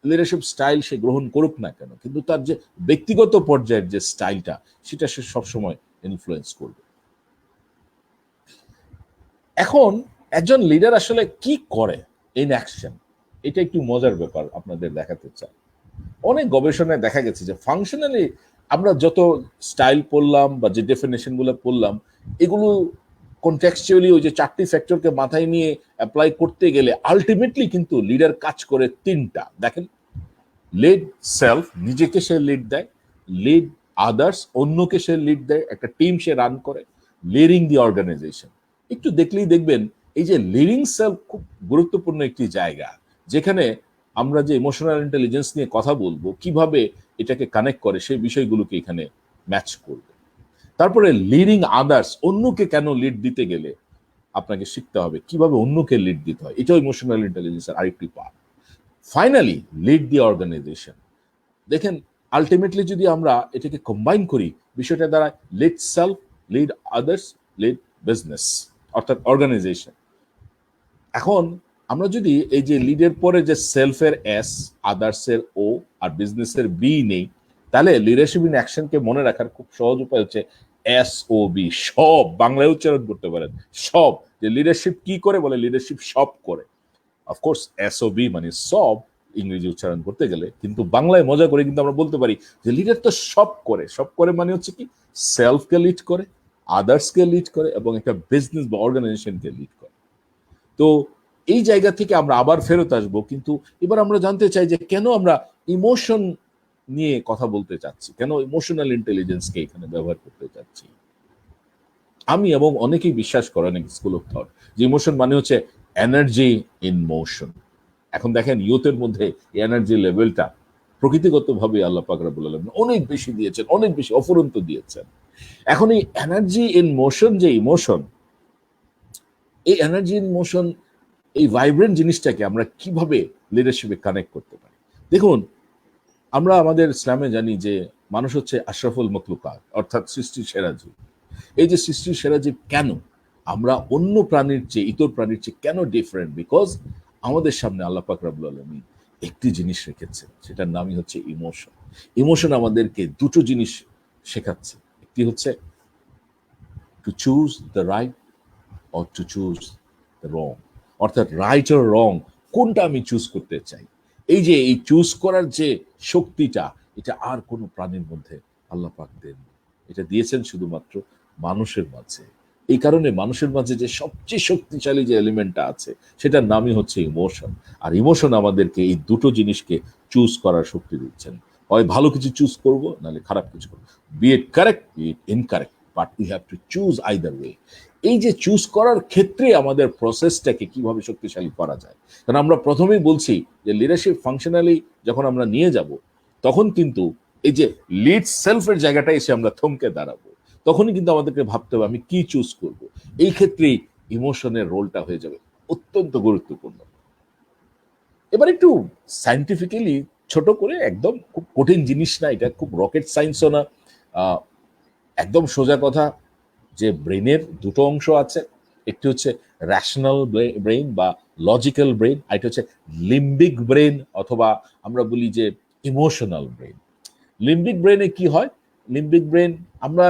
লিডারশিপ স্টাইল সে গ্রহণ করুক না কেন, কিন্তু তার যে ব্যক্তিগত পর্যায়ের যে স্টাইলটা, সেটা সে সবসময় ইনফ্লুয়েন্স করবে। এখন একজন লিডার আসলে কি করে ইন অ্যাকশন, এটা একটু মজার ব্যাপার আপনাদের দেখাতে চাই। অনেক গবেষণায় দেখা গেছে যে ফাংশনালি আমরা যত স্টাইল পড়লাম বা যে ডেফিনেশন গুলো পড়লাম, এগুলো কনটেক্সচুয়ালি ওই যে 4টি ফ্যাক্টরকে মাথায় নিয়ে অ্যাপ্লাই করতে গেলে আলটিমেটলি কিন্তু লিডার কাজ করে 3টা। দেখেন, লিড সেলফ, নিজেকে সে লিড দেয়, লিড আদার্স, অন্যকে সে লিড দেয়, একটা টিম সে রান করে, লিডিং দি অর্গানাইজেশন। একটু দেখলেই দেখবেন এই যে লিডিং সেলফ খুব গুরুত্বপূর্ণ একটি জায়গা, যেখানে আমরা যে ইমোশনাল ইন্টেলিজেন্স নিয়ে কথা বলবো, কিভাবে এটাকে কানেক্ট করে সেই বিষয়গুলোকে এখানে ম্যাচ করবে। তারপরে লিডিং আদার্স, অন্যকে কেন লিড দিতে গেলে আপনাকে শিখতে হবে কিভাবে অন্যকে লিড দিতে হয়, এটাও ইমোশনাল ইন্টেলিজেন্সের আরেকটি পার্ট। ফাইনালি লিড দি অর্গানাইজেশন। দেখেন আলটিমেটলি যদি আমরা এটাকে কম্বাইন করি, বিষয়টা দ্বারা lead self, lead others, lead business, অর্থাৎ অর্গানাইজেশন। এখন আমরা যদি এই যে লিডের পরে যে সেলফের এস, আদার্সের ও আর বিজনেসের বি নেই, তাহলে লিডারশিপ ইন অ্যাকশনকে মনে রাখার খুব সহজ উপায় হচ্ছে SOB, সব। বাংলায় উচ্চারণ করতে পারেন সব। যে লিডারশিপ কি করে, বলে লিডারশিপ সব করে। অফকোর্স SOB মানে সব ইংরেজি উচ্চারণ করতে গেলে, কিন্তু বাংলায় মজা করে কিন্তু আমরা বলতে পারি যে লিডার তো সব করে। সব করে মানে হচ্ছে কি, সেলফকে লিড করে, আদার্সকে লিড করে এবং একটা বিজনেস বা অর্গানাইজেশনকে লিড করে। তো এই জায়গা থেকে আমরা আবার ফেরত আসবো, কিন্তু এবার আমরা জানতে চাই যে কেন আমরা ইমোশন নিয়ে কথা বলতে চাচ্ছি, কেন ইমোশনাল ইন্টেলিজেন্সকে এখানে ব্যবহার করতে চাচ্ছি। আমি এবং অনেকেই বিশ্বাস করেন স্কুল অফ থট যে ইমোশন মানে হচ্ছে এনার্জি ইন মোশন। এখন দেখেন ইউথের মধ্যে এনার্জি লেভেলটা প্রকৃতিগতভাবে আল্লাহ পাক রব্বুল আলামিন অনেক বেশি দিয়েছেন, অনেক বেশি অফুরন্ত দিয়েছেন। এখন এই এনার্জি ইন মোশন যে ইমোশন, এই এনার্জি ইন মোশন, এই ভাইব্রেন্ট জিনিসটাকে আমরা কিভাবে লিডারশিপে কানেক্ট করতে পারি। দেখুন, আমরা আমাদের ইসলামে জানি যে মানুষ হচ্ছে আশরাফুল মখলুকাত, অর্থাৎ সৃষ্টির সেরা জীব। এই যে সৃষ্টির সেরা জীব, কেন আমরা অন্য প্রাণীর চেয়ে, ইতর প্রাণীর চেয়ে কেন ডিফারেন্ট? বিকজ আমাদের সামনে আল্লাহ পাক রব্বুল আলামিন একটি জিনিস রেখেছেন, সেটার নামই হচ্ছে ইমোশন। ইমোশন আমাদেরকে দুটো জিনিস শেখাচ্ছে। একটি হচ্ছে to choose the right or to choose the wrong, অর্থাৎ রাইট অর রং, কোনটা আমি চুজ করতে চাই। এই যে এই চুজ করার যে শক্তিটা, এটা আর কোনো প্রাণীর মধ্যে আল্লাহ পাক দেন, এটা দিয়েছেন শুধুমাত্র মানুষের মাঝে। এই কারণে মানুষের মাঝে যে সবচেয়ে শক্তিশালী যে এলিমেন্টটা আছে সেটার নামই হচ্ছে ইমোশন। আর ইমোশন আমাদেরকে এই দুটো জিনিসকে চুজ করার শক্তি দিচ্ছেন। হয় ভালো কিছু চুজ করব, নাহলে খারাপ কিছু করবো, be it correct be it incorrect, but we have to choose either way. এই যে চুজ করার ক্ষেত্রে আমাদের প্রসেসটাকে কিভাবে শক্তিশালী করা যায়, কারণ আমরা প্রথমেই বলছি যে লিডারশিপ ফাংশনালি যখন আমরা নিয়ে যাব, তখন কিন্তু এই যে লিড সেলফের জায়গাটা এসে আমরা থমকে দাঁড়াবো, তখনই কিন্তু আমাদেরকে ভাবতে হবে আমি কি চুজ করব। এই ক্ষেত্রেই ইমোশনের রোলটা হয়ে যাবে অত্যন্ত গুরুত্বপূর্ণ। এবার একটু সায়েন্টিফিক্যালি ছোট করে, একদম খুব কঠিন জিনিস না এটা, খুব রকেট সায়েন্সও না, একদম সোজা কথা, যে ব্রেনের দুটো অংশ আছে, একটি হচ্ছে র্যাশনাল ব্রেইন বা লজিক্যাল ব্রেইন, আর এটা হচ্ছে লিম্বিক ব্রেইন, অথবা আমরা বলি যে ইমোশনাল ব্রেইন। লিম্বিক ব্রেইনে কি হয়? লিম্বিক ব্রেইন, আমরা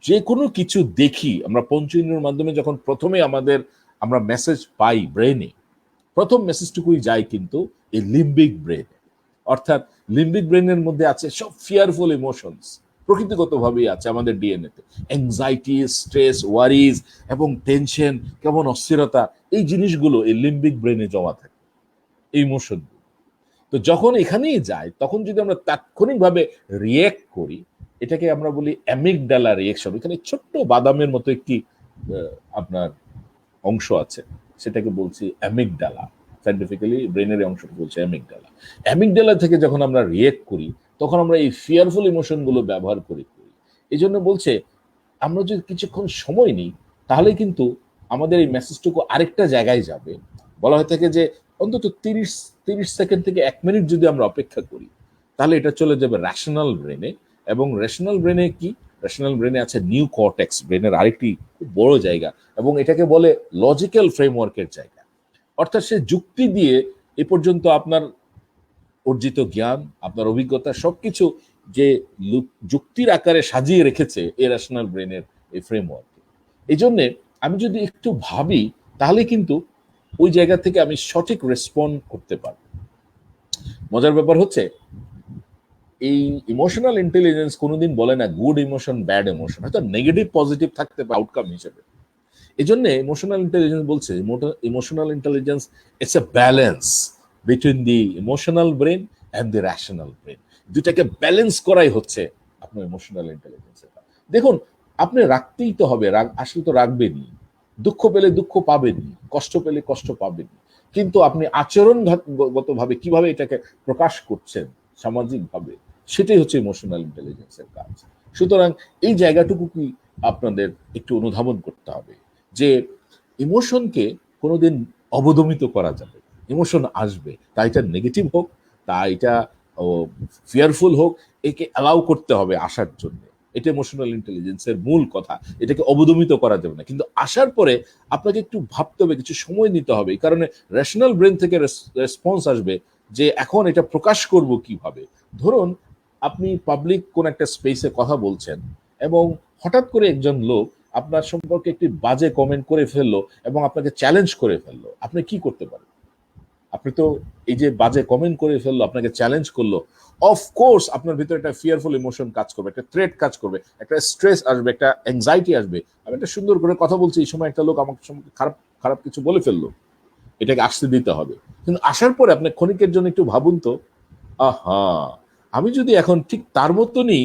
যে কোনো কিছু দেখি, আমরা পঞ্চেন্দ্রিয়ের মাধ্যমে যখন প্রথমে আমরা মেসেজ পাই ব্রেইনে, প্রথম মেসেজটুকুই যায় কিন্তু এই লিম্বিক ব্রেইন। অর্থাৎ লিম্বিক ব্রেইনের মধ্যে আছে সব ফিয়ারফুল ইমোশনস, প্রকৃতিগতভাবেই আছে আমাদের ডিএনএতে। অ্যাংজাইটি, স্ট্রেস, ওয়ারিজ এবং টেনশন, কেমন অস্থিরতা, এই জিনিসগুলো এই লিম্বিক ব্রেইনে জমা থাকে, এই ইমোশন। তো যখন এখানেই যায়, তখন যদি আমরা তাৎক্ষণিকভাবে রিয়েক্ট করি, এটাকে আমরা বলি অ্যামিগডালা রিয়েকশন। এখানে ছোট্ট বাদামের মতো একটি আপনার অংশ আছে, সেটাকে বলছি অ্যামিগডালা। সাইন্টিফিক্যালি ব্রেনের অংশটা বলছে অ্যামিগডালা। অ্যামিগডালা থেকে যখন আমরা রিয়েক্ট করি, তখন আমরা এই ফিয়ারফুল ইমোশনগুলো ব্যবহার করি। এই জন্য বলছে আমরা যদি কিছুক্ষণ সময় নিই, তাহলে কিন্তু আমাদের এই মেসেজটুকু আরেকটা জায়গায় যাবে। বলা হয়ে থাকে যে অন্তত 30 সেকেন্ড থেকে 1 মিনিট যদি আমরা অপেক্ষা করি, তাহলে এটা চলে যাবে র্যাশনাল ব্রেনে। এবং র্যাশনাল ব্রেনে কি? র্যাশনাল ব্রেনে আছে নিউ কর্টেক্স, ব্রেনের আরেকটি খুব বড় জায়গা, এবং এটাকে বলে লজিক্যাল ফ্রেমওয়ার্কের জায়গা। অর্থাৎ সে যুক্তি দিয়ে এ পর্যন্ত আপনার অর্জিত জ্ঞান, আপনার অভিজ্ঞতা, সবকিছু যে যুক্তির আকারে সাজিয়ে রেখেছে এই র্যাশনাল ব্রেনের এই ফ্রেমওয়ার্ক। এই জন্যে আমি যদি একটু ভাবি, তাহলে কিন্তু ওই জায়গা থেকে আমি সঠিক রেসপন্ড করতে পারব। মজার ব্যাপার হচ্ছে, এই ইমোশনাল ইন্টেলিজেন্স কোনোদিন বলে না গুড ইমোশন ব্যাড ইমোশন, হয়তো নেগেটিভ পজিটিভ থাকতে পারে আউটকাম হিসেবে। এই জন্য ইমোশনাল ইন্টেলিজেন্স বলছে, emotional intelligence it's a balance between the emotional brain and the rational brain. দুটাকে ব্যালেন্স করাই হচ্ছে আপনার ইমোশনাল ইন্টেলিজেন্সের। দেখুন, আপনি রাখতেই তো হবে, রাগ আসলে তো রাখবেনই, দুঃখ পেলে দুঃখ পাবেনই, কষ্ট পেলে কষ্ট পাবেনই, কিন্তু আপনি আচরণগতভাবে কিভাবে এটাকে প্রকাশ করছেন সামাজিকভাবে, সেটাই হচ্ছে ইমোশনাল ইন্টেলিজেন্সের কাজ। সুতরাং এই জায়গাটুকু কি আপনাদের একটু অনুধাবন করতে হবে যে ইমোশনকে কোনোদিন অবদমিত করা যাবে। ইমোশন আসবে, তা এটা নেগেটিভ হোক, তা এটা ফিয়ারফুল হোক, একে অ্যালাউ করতে হবে আসার জন্য। এটা ইমোশনাল ইন্টেলিজেন্সের মূল কথা। এটাকে অবদমিত করা যাবে না, কিন্তু আসার পরে আপনাকে একটু ভাবতে হবে, কিছু সময় নিতে হবে। এই কারণে রেশনাল ব্রেন থেকে রেসপন্স আসবে যে এখন এটা প্রকাশ করব কিভাবে। ধরুন আপনি পাবলিক কোন একটা স্পেসে কথা বলছেন, এবং হঠাৎ করে একজন লোক আপনার সম্পর্কে একটি বাজে কমেন্ট করে ফেললো এবং আপনাকে চ্যালেঞ্জ করে ফেললো, আপনি কি করতে পারেন? আপনি তো এই যে বাজে কমেন্ট করে ফেললো, আপনাকে চ্যালেঞ্জ করলো, অফকোর্স আপনার ভিতরে একটা ফিয়ারফুল ইমোশন কাজ করবে, একটা থ্রেট কাজ করবে, একটা স্ট্রেস আসবে, একটা অ্যাংজাইটি আসবে। আমি একটা সুন্দর করে কথা বলছি, এই সময় একটা লোক আমাকে খারাপ খারাপ কিছু বলে ফেললো, এটাকে আসতে দিতে হবে। কিন্তু আসার পরে আপনি ক্ষণিকের জন্য একটু ভাবুন তো, আহা, আমি যদি এখন ঠিক তার মতনই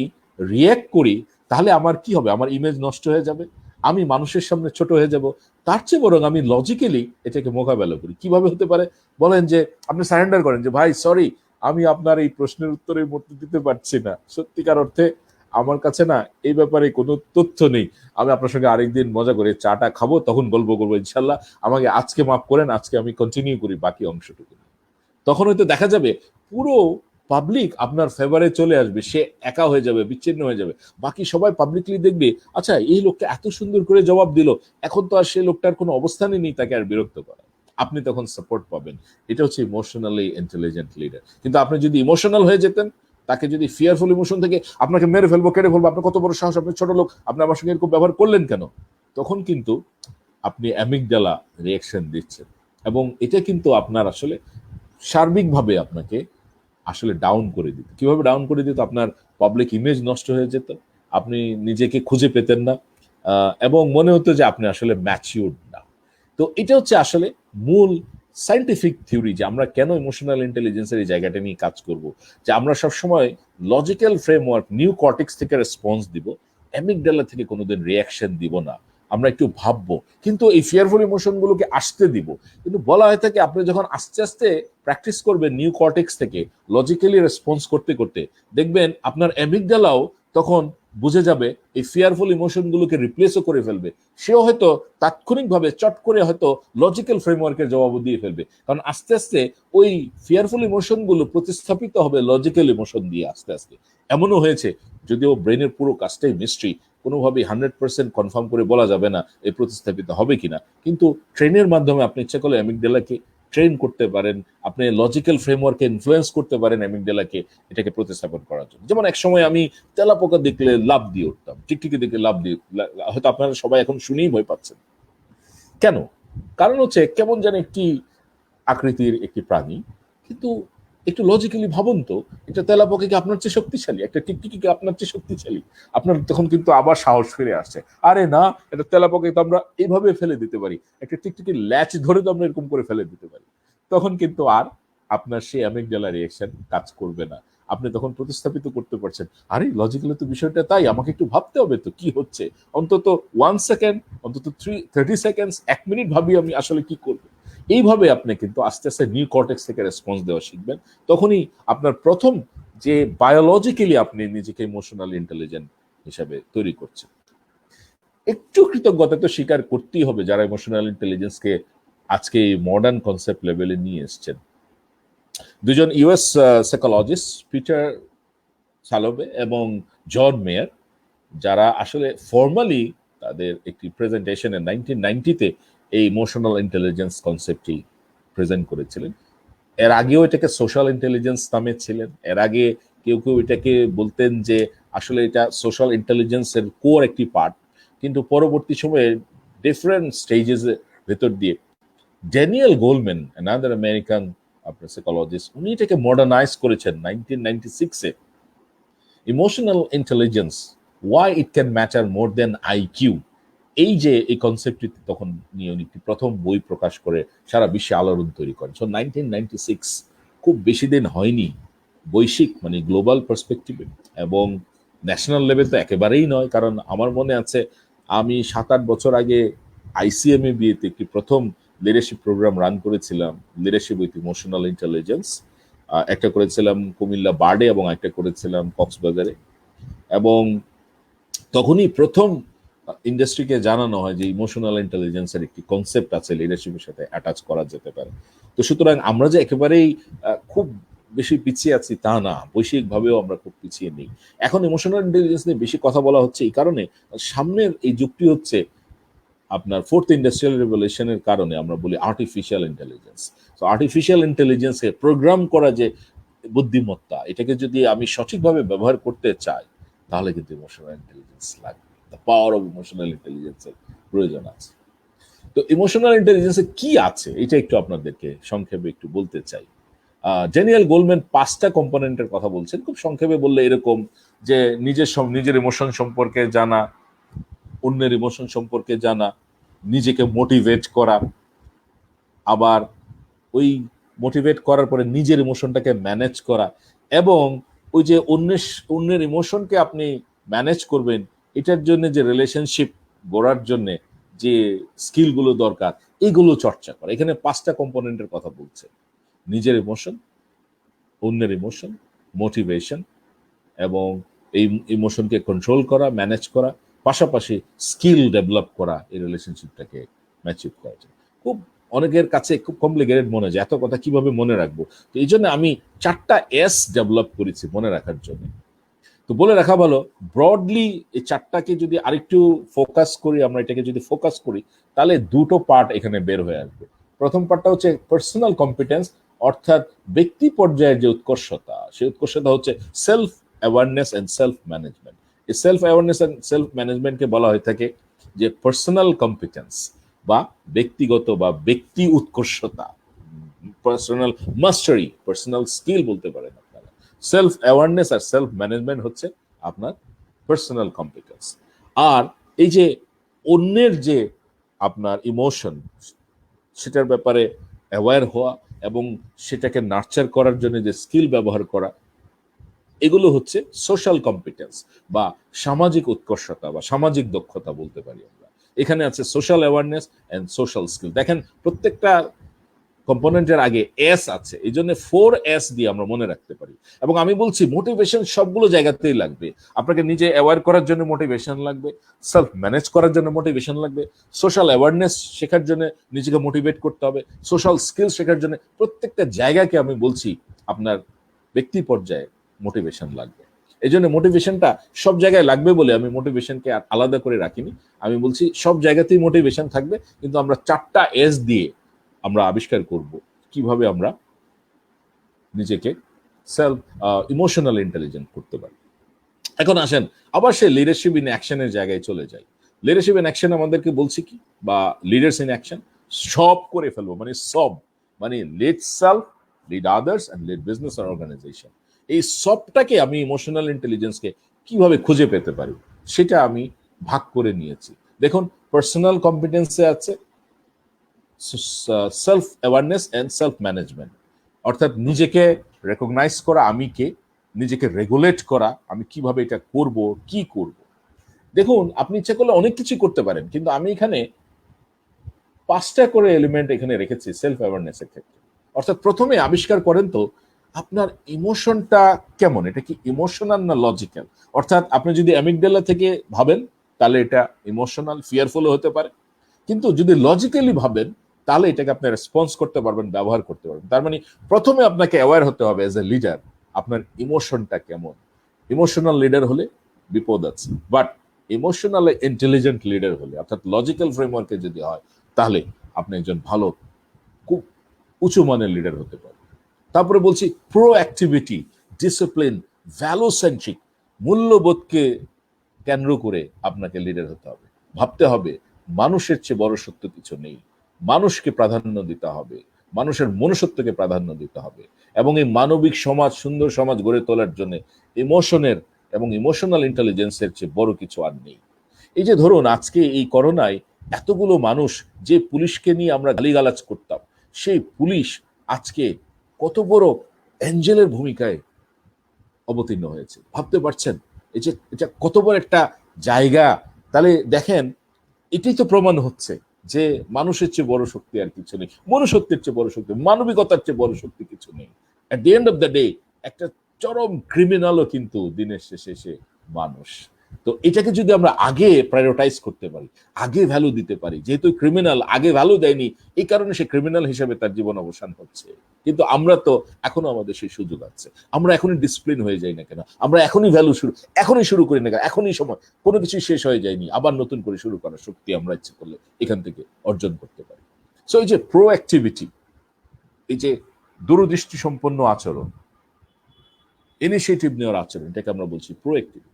রিয়্যাক্ট করি, তাহলে আমার কি হবে? আমার ইমেজ নষ্ট হয়ে যাবে, আমি মানুষের সামনে ছোট হয়ে যাব। তার চেয়ে বরং আমি লজিক্যালি এটাকে মোকাবেলা করি। কিভাবে হতে পারে? বলেন যে আপনি সারেন্ডার করেন যে ভাই সরি, আমি আপনার এই প্রশ্নের উত্তরের মধ্যে দিতে পারছি না, সত্যিকার অর্থে আমার কাছে না এই ব্যাপারে কোনো তথ্য নেই, আমি আপনার সঙ্গে আরেকদিন মজা করে চাটা খাবো, তখন বলবো ইনশাল্লাহ, আমাকে আজকে মাফ করেন, আজকে আমি কন্টিনিউ করি বাকি অংশটুকু। তখন হয়তো দেখা যাবে পুরো পাবলিক আপনার ফেভারে চলে আসবে, সে একা হয়ে যাবে, বিচ্ছিন্ন হয়ে যাবে। বাকি সবাই পাবলিকলি দেখবে, আচ্ছা এই লোকটা এত সুন্দর করে জবাব দিল, এখন তো আর সেই লোকটার কোনো অবস্থানই নেই তাকে আর বিরক্ত করা। আপনি তখন সাপোর্ট পাবেন। এটা হচ্ছে ইমোশনালি ইন্টেলিজেন্ট লিডার। কিন্তু আপনি যদি ইমোশনাল হয়ে যেতেন, তাকে যদি ফিয়ারফুল ইমোশন থেকে আপনাকে মেরে ফেলবো, কেটে ফেলবো, আপনার কত বড় সাহস, আপনি ছোট লোক, আপনি আমার সঙ্গে এরকম ব্যবহার করলেন কেন, তখন কিন্তু আপনি অ্যামিগডালা রিঅ্যাকশন দিচ্ছেন। এবং এটা কিন্তু আপনার আসলে সার্বিকভাবে আপনাকে আসলে ডাউন করে দিত। কিভাবে ডাউন করে দিত? আপনার পাবলিক ইমেজ নষ্ট হয়ে যেত, আপনি নিজেকে খুঁজে পেতেন না, এবং মনে হতো যে আপনি আসলে ম্যাচিউরড না। তো এটা হচ্ছে আসলে মূল সাইন্টিফিক থিওরি যে আমরা কেন ইমোশনাল ইন্টেলিজেন্সের এই জায়গাটা নিয়ে কাজ করব, যে আমরা সবসময় লজিক্যাল ফ্রেমওয়ার্ক নিউ কর্টেক্স থেকে রেসপন্স দিব, অ্যামিগডালা থেকে কোনোদিন রিয়াকশন দিব না, আমরা একটু ভাববো, কিন্তু এই ফিয়ারফুল ইমোশন গুলোকে আসতে দিব। কিন্তু বলা হয়ে থাকে আপনি যখন আস্তে আস্তে প্র্যাকটিস করবেন নিউ কর্টেক্স থেকে লজিক্যালি রেসপন্স করতে করতে, দেখবেন আপনার অ্যামিগডালাও তখন বুঝে যাবে এই ফিয়ারফুল ইমোশন গুলোকে রিপ্লেসও করে ফেলবে। সেও হয়তো তাৎক্ষণিকভাবে চট করে হয়তো লজিক্যাল ফ্রেমওয়ার্কের জবাব দিয়ে ফেলবে, কারণ আস্তে আস্তে ওই ফিয়ারফুল ইমোশন গুলো প্রতিস্থাপিত হবে লজিক্যাল ইমোশন দিয়ে আস্তে আস্তে। এমনও হয়েছে, যদিও ব্রেনের পুরো কাজটাই মিস্ট্রি, কোনোভাবেই 100% কনফার্ম করে বলা যাবে না এই প্রতিস্থাপিত হবে কিনা, কিন্তু ট্রেনের মাধ্যমে আপনি ইচ্ছা করলে অ্যামিগডালাকে ট্রেন করতে পারেন, আপনি লজিক্যাল ফ্রেমওয়ার্কে ইনফ্লুয়েন্স করতে পারেন অ্যামিগডালাকে এটাকে প্রতিস্থাপন করার জন্য। যেমন এক সময় আমি তেলাপোকা দেখলে লাভ দিয়ে উঠতাম, টিকটিকি দেখলে লাভ দিয়ে, হয়তো আপনারা সবাই এখন শুনেই ভয় পাচ্ছেন। কেন? কারণ হচ্ছে কেমন যেন একটি আকৃতির একটি প্রাণী, কিন্তু একটু লজিক্যালি ভাবুন তো, একটা তেলাপোকা কি আপনার চেয়ে শক্তিশালী? একটা টিকটিকি কি আপনার চেয়ে শক্তিশালী? আপনার তখন কিন্তু আবার সাহস ফিরে আসছে, আরে না, এটা তেলাপোকাকে তো আমরা এইভাবে ফেলে দিতে পারি, একটা টিকটিকির ল্যাচ ধরে তো আমরা এরকম করে ফেলে দিতে পারি। তখন কিন্তু আর আপনার সেই অ্যামিগডালা রিঅ্যাকশন কাজ করবে না। আপনি তখন প্রতিস্থাপিত করতে পারছেন, আরে লজিক্যালি তো বিষয়টা তাই, আমাকে একটু ভাবতে হবে তো কি হচ্ছে, অন্তত 1 সেকেন্ড, অন্তত 30 সেকেন্ডস, 1 মিনিট ভাবি আমি আসলে কি করবো। এইভাবে আপনি কিন্তু আস্তে আস্তে নিউ কর্টেক্স থেকে রেসপন্স দেওয়া শিখবেন। তখনই আপনার প্রথম যে বায়োলজিক্যালি আপনি নিজেকে ইমোশনাল ইন্টেলিজেন্ট হিসাবে তৈরি করছেন। একটু কৃতজ্ঞতা তো স্বীকার করতেই হবে যারা ইমোশনাল ইন্টেলিজেন্সকে আজকে এই মডার্ন কনসেপ্ট লেভেলে নিয়ে এসছেন। দুজন ইউএস সাইকোলজিস্ট পিটার সালোভে এবং জন মেয়ার, যারা আসলে ফর্মালি তাদের একটি প্রেজেন্টেশনে 1990-তে এই ইমোশনাল ইন্টেলিজেন্স কনসেপ্টটি প্রেজেন্ট করেছিলেন। এর আগেও এটাকে সোশ্যাল ইন্টেলিজেন্স নামে ছিলেন। এর আগে কেউ কেউ এটাকে বলতেন যে আসলে এটা সোশ্যাল ইন্টেলিজেন্সের কোর একটি পার্ট, কিন্তু পরবর্তী সময়ে ডিফারেন্ট স্টেজেস ভেতর দিয়ে ড্যানিয়েল গোলম্যান, অ্যানাদার আমেরিকান আপনার সাইকোলজিস্ট, উনি এটাকে মডার্নাইজ করেছেন 1996-এ। Emotional intelligence, why it can matter more than IQ, এই যে এই কনসেপ্টটি তখন নিয়ে উনি একটি প্রথম বই প্রকাশ করে সারা বিশ্বে আলোড়ন তৈরি করেন। সো 1996 খুব বেশি দিন হয়নি, বৈশ্বিক মানে গ্লোবাল পার্সপেক্টিভে এবং ন্যাশনাল লেভেল তো একেবারেই নয়। কারণ আমার মনে আছে আমি 7-8 বছর আগে আইসিএমএ বিয়েতে একটি প্রথম লিডারশিপ প্রোগ্রাম রান করেছিলাম, লিডারশিপ উইথ ইমোশনাল ইন্টেলিজেন্স। একটা করেছিলাম কুমিল্লা বার্ডে এবং একটা করেছিলাম কক্সবাজারে, এবং তখনই প্রথম ইন্ডাস্ট্রিকে জানানো হয় যে ইমোশনাল ইন্টেলিজেন্সের একটি কনসেপ্ট আছে লিডারশিপের সাথে অ্যাটাচ করা যেতে পারে। তো সুতরাং আমরা যে একেবারেই খুব বেশি পিছিয়ে আছি তা না, বৈশ্বিকভাবেও আমরা খুব পিছিয়ে নেই। এখন ইমোশনাল ইন্টেলিজেন্স নিয়ে বেশি কথা বলা হচ্ছে এই কারণে, সামনের এই যুগটি হচ্ছে আপনার 4th ইন্ডাস্ট্রিয়াল রেভলিউশনের কারণে আমরা বলি আর্টিফিশিয়াল ইন্টেলিজেন্স। তো আর্টিফিশিয়াল ইন্টেলিজেন্সকে প্রোগ্রাম করা যে বুদ্ধিমত্তা, এটাকে যদি আমি সঠিকভাবে ব্যবহার করতে চাই তাহলে কিন্তু ইমোশনাল ইন্টেলিজেন্স লাগবে, দ্য পাওয়ার অফ ইমোশনাল ইন্টেলিজেন্সের প্রয়োজন আছে। তো ইমোশনাল ইন্টেলিজেন্সে কি আছে এটা একটু আপনাদেরকে সংক্ষেপে একটু বলতে চাই। ড্যানিয়েল গোলম্যান 5টা কম্পোনেন্টের কথা বলছেন। খুব সংক্ষেপে বললে এরকম যে নিজের ইমোশন সম্পর্কে জানা, অন্যের ইমোশন সম্পর্কে জানা, নিজেকে মোটিভেট করা, আবার ওই মোটিভেট করার পরে নিজের ইমোশনটাকে ম্যানেজ করা, এবং ওই যে অন্যের ইমোশনকে আপনি ম্যানেজ করবেন এটার জন্য যে রিলেশনশিপ গড়ার জন্য যে স্কিলগুলো দরকার এইগুলো চর্চা করা। এখানে 5টা কম্পোনেন্টের কথা বলছে: নিজের ইমোশন, অন্যের ইমোশন, মোটিভেশন, এবং এই ইমোশনকে কন্ট্রোল করা, ম্যানেজ করা, পাশাপাশি স্কিল ডেভেলপ করা এই রিলেশনশিপটাকে ম্যাচিভ করা যায়। খুব অনেকের কাছে খুব কমপ্লিকেটেড মনে হয় যে এত কথা কিভাবে মনে রাখবো। তো এই জন্য আমি 4টা এস ডেভেলপ করেছি মনে রাখার জন্য। তো বলে রাখা ভালো, ব্রডলি এই 4টাকে যদি আরেকটু ফোকাস করি, আমরা এটাকে যদি ফোকাস করি তাহলে 2টো পার্ট এখানে বের হয়ে আসবে। প্রথম পার্টটা হচ্ছে পার্সোনাল কম্পিটেন্স, অর্থাৎ ব্যক্তি পর্যায়ের যে উৎকর্ষতা, সেই উৎকর্ষতা হচ্ছে self awareness and self management. এই সেলফ অ্যাওয়ারনেস এন্ড সেলফ ম্যানেজমেন্টকে বলা হয়ে থাকে যে পার্সোনাল কম্পিটেন্স বা ব্যক্তিগত বা ব্যক্তি উৎকর্ষতা, পার্সোনাল মাস্টারি, পার্সোনাল স্কিল বলতে পারেন আপনারা। সেলফ অ্যাওয়ারনেস আর সেলফ ম্যানেজমেন্ট হচ্ছে আপনার পার্সোনাল কম্পিটেন্স। আর এই যে অন্যের যে আপনার ইমোশন, সেটার ব্যাপারে অ্যাওয়্যার হওয়া এবং সেটাকে নার্চার করার জন্য যে স্কিল ব্যবহার করা, এগুলো হচ্ছে সোশ্যাল কম্পিটেন্স বা সামাজিক উৎকর্ষতা বা সামাজিক দক্ষতা বলতে পারি আমরা। এখানে আছে social awareness and social skill. দেখেন প্রত্যেকটা কম্পোনেন্টের আগে এস আছে, এই জন্য 4S দিয়ে আমরা মনে রাখতে পারি। এবং আমি বলছি মোটিভেশন সবগুলো জায়গাতেই লাগবে। আপনাকে নিজে অ্যাওয়ার করার জন্য মোটিভেশন লাগবে, সেলফ ম্যানেজ করার জন্য মোটিভেশন লাগবে, সোশ্যাল অ্যাওয়ারনেস শেখার জন্য নিজেকে মোটিভেট করতে হবে, সোশ্যাল স্কিল শেখার জন্য প্রত্যেকটা জায়গাকে আমি বলছি আপনার ব্যক্তি পর্যায়ে মোটিভেশন লাগবে। এই জন্য মোটিভেশনটা সব জায়গায় লাগবে বলে আমি মোটিভেশনকে আলাদা করে রাখিনি। আমি বলছি সব জায়গাতেই মোটিভেশন থাকবে, কিন্তু আমরা 4টা S দিয়ে আমরা আবিষ্কার করব কিভাবে আমরা নিজেকে সেলফ ইমোশনাল ইন্টেলিজেন্ট করতে পারি। এখন আসেন আবার সে লিডারশিপ ইন অ্যাকশনের জায়গায় চলে যায়। লিডারশিপ ইন অ্যাকশন আমাদেরকে বলছি কি, বা লিডার্স ইন অ্যাকশন সব করে ফেলবো, মানে সব, মানে lead self, lead others and lead business আর অর্গানাইজেশন। এই সবটাকে আমি ইমোশনাল ইন্টেলিজেন্সকে কিভাবে খুঁজে পেতে পারি সেটা আমি ভাগ করে নিয়েছি। দেখুন, পার্সোনাল কম্পিটেন্সে আছে self awareness and self management, অর্থাৎ নিজেকে রেকগনাইজ করা, আমি কে, নিজেকে রেগুলেট করা, আমি কিভাবে এটা করব, কি করব। দেখুন, আপনি ইচ্ছা করলে অনেক কিছু করতে পারেন, কিন্তু আমি এখানে 5টা করে এলিমেন্ট এখানে রেখেছি সেলফ অ্যাওয়ারনেসের ক্ষেত্রে। অর্থাৎ প্রথমে আবিষ্কার করেন তো আপনার ইমোশনটা কেমন, এটা কি ইমোশনাল না লজিক্যাল। অর্থাৎ আপনি যদি অ্যামিগডালা থেকে ভাবেন তাহলে এটা ইমোশনাল, ফিয়ারফুল হতে পারে, কিন্তু যদি লজিক্যালি ভাবেন তাহলে এটাকে আপনি রেসপন্স করতে পারবেন, ব্যবহার করতে পারবেন। তার মানে প্রথমে আপনাকে অ্যাওয়্যার হতে হবে এজ এ লিডার, আপনার ইমোশনটা কেমন। ইমোশনাল লিডার হলে বিপদ আছে, বাট ইমোশনাল ইন্টেলিজেন্ট লিডার হলে, অর্থাৎ লজিক্যাল ফ্রেমওয়ার্কে যদি হয়, তাহলে আপনি একজন ভালো, খুব উঁচু মানের লিডার হতে পারবেন। তারপরে বলছি proactivity, discipline, value centric, মূল্যবোধকে কেন্দ্র করে আপনাকে লিডার হতে হবে। ভাবতে হবে মানুষের চেয়ে বড় সত্য কিছু নেই, মানুষকে প্রাধান্য দিতে হবে, মানুষের মনুষ্যত্বকে প্রাধান্য দিতে হবে, এবং এই মানবিক সমাজ, সুন্দর সমাজ গড়ে তোলার জন্য ইমোশনের এবং ইমোশনাল ইন্টেলিজেন্সের চেয়ে বড় কিছু আর নেই। এই যে ধরুন আজকে এই করোনায় এতগুলো মানুষ, যে পুলিশকে নিয়ে আমরা গালিগালাজ করতাম, সেই পুলিশ আজকে কত বড় অ্যাঞ্জেলের ভূমিকায় অবতীর্ণ হয়েছে, ভাবতে পারছেন? এই যে এটা কত বড় একটা জায়গা। তাহলে দেখেন, এটাই তো প্রমাণ হচ্ছে যে মানুষের চেয়ে বড় শক্তি আর কিছু নেই, মনুষ্যত্বের চেয়ে বড় শক্তি, মানবিকতার চেয়ে বড় শক্তি কিছু নেই। At the end of the day একটা চরম ক্রিমিনালও কিন্তু দিনের শেষে সে মানুষ। তো এটাকে যদি আমরা আগে প্রায়োরিটাইজ করতে পারি, আগে ভ্যালু দিতে পারি, যেহেতু ক্রিমিনাল আগে ভ্যালু দেয়নি, এই কারণে সে ক্রিমিনাল হিসেবে তার জীবন অবসান হচ্ছে। কিন্তু আমরা তো এখনো, আমাদের সেই সুযোগ আছে, আমরা এখনই ডিসিপ্লিন হয়ে যাই না কেন, আমরা এখনই ভ্যালু এখনই শুরু করি না কেন, এখনই সময়, কোনো কিছু শেষ হয়ে যায়নি, আবার নতুন করে শুরু করার শক্তি আমরা ইচ্ছে করলে এখান থেকে অর্জন করতে পারি। সো এই যে প্রোঅ্যাক্টিভিটি, এই যে দূরদৃষ্টি সম্পন্ন আচরণ, ইনিশিয়েটিভ নেওয়ার আচরণ, এটাকে আমরা বলছি প্রোঅ্যাক্টিভিটি,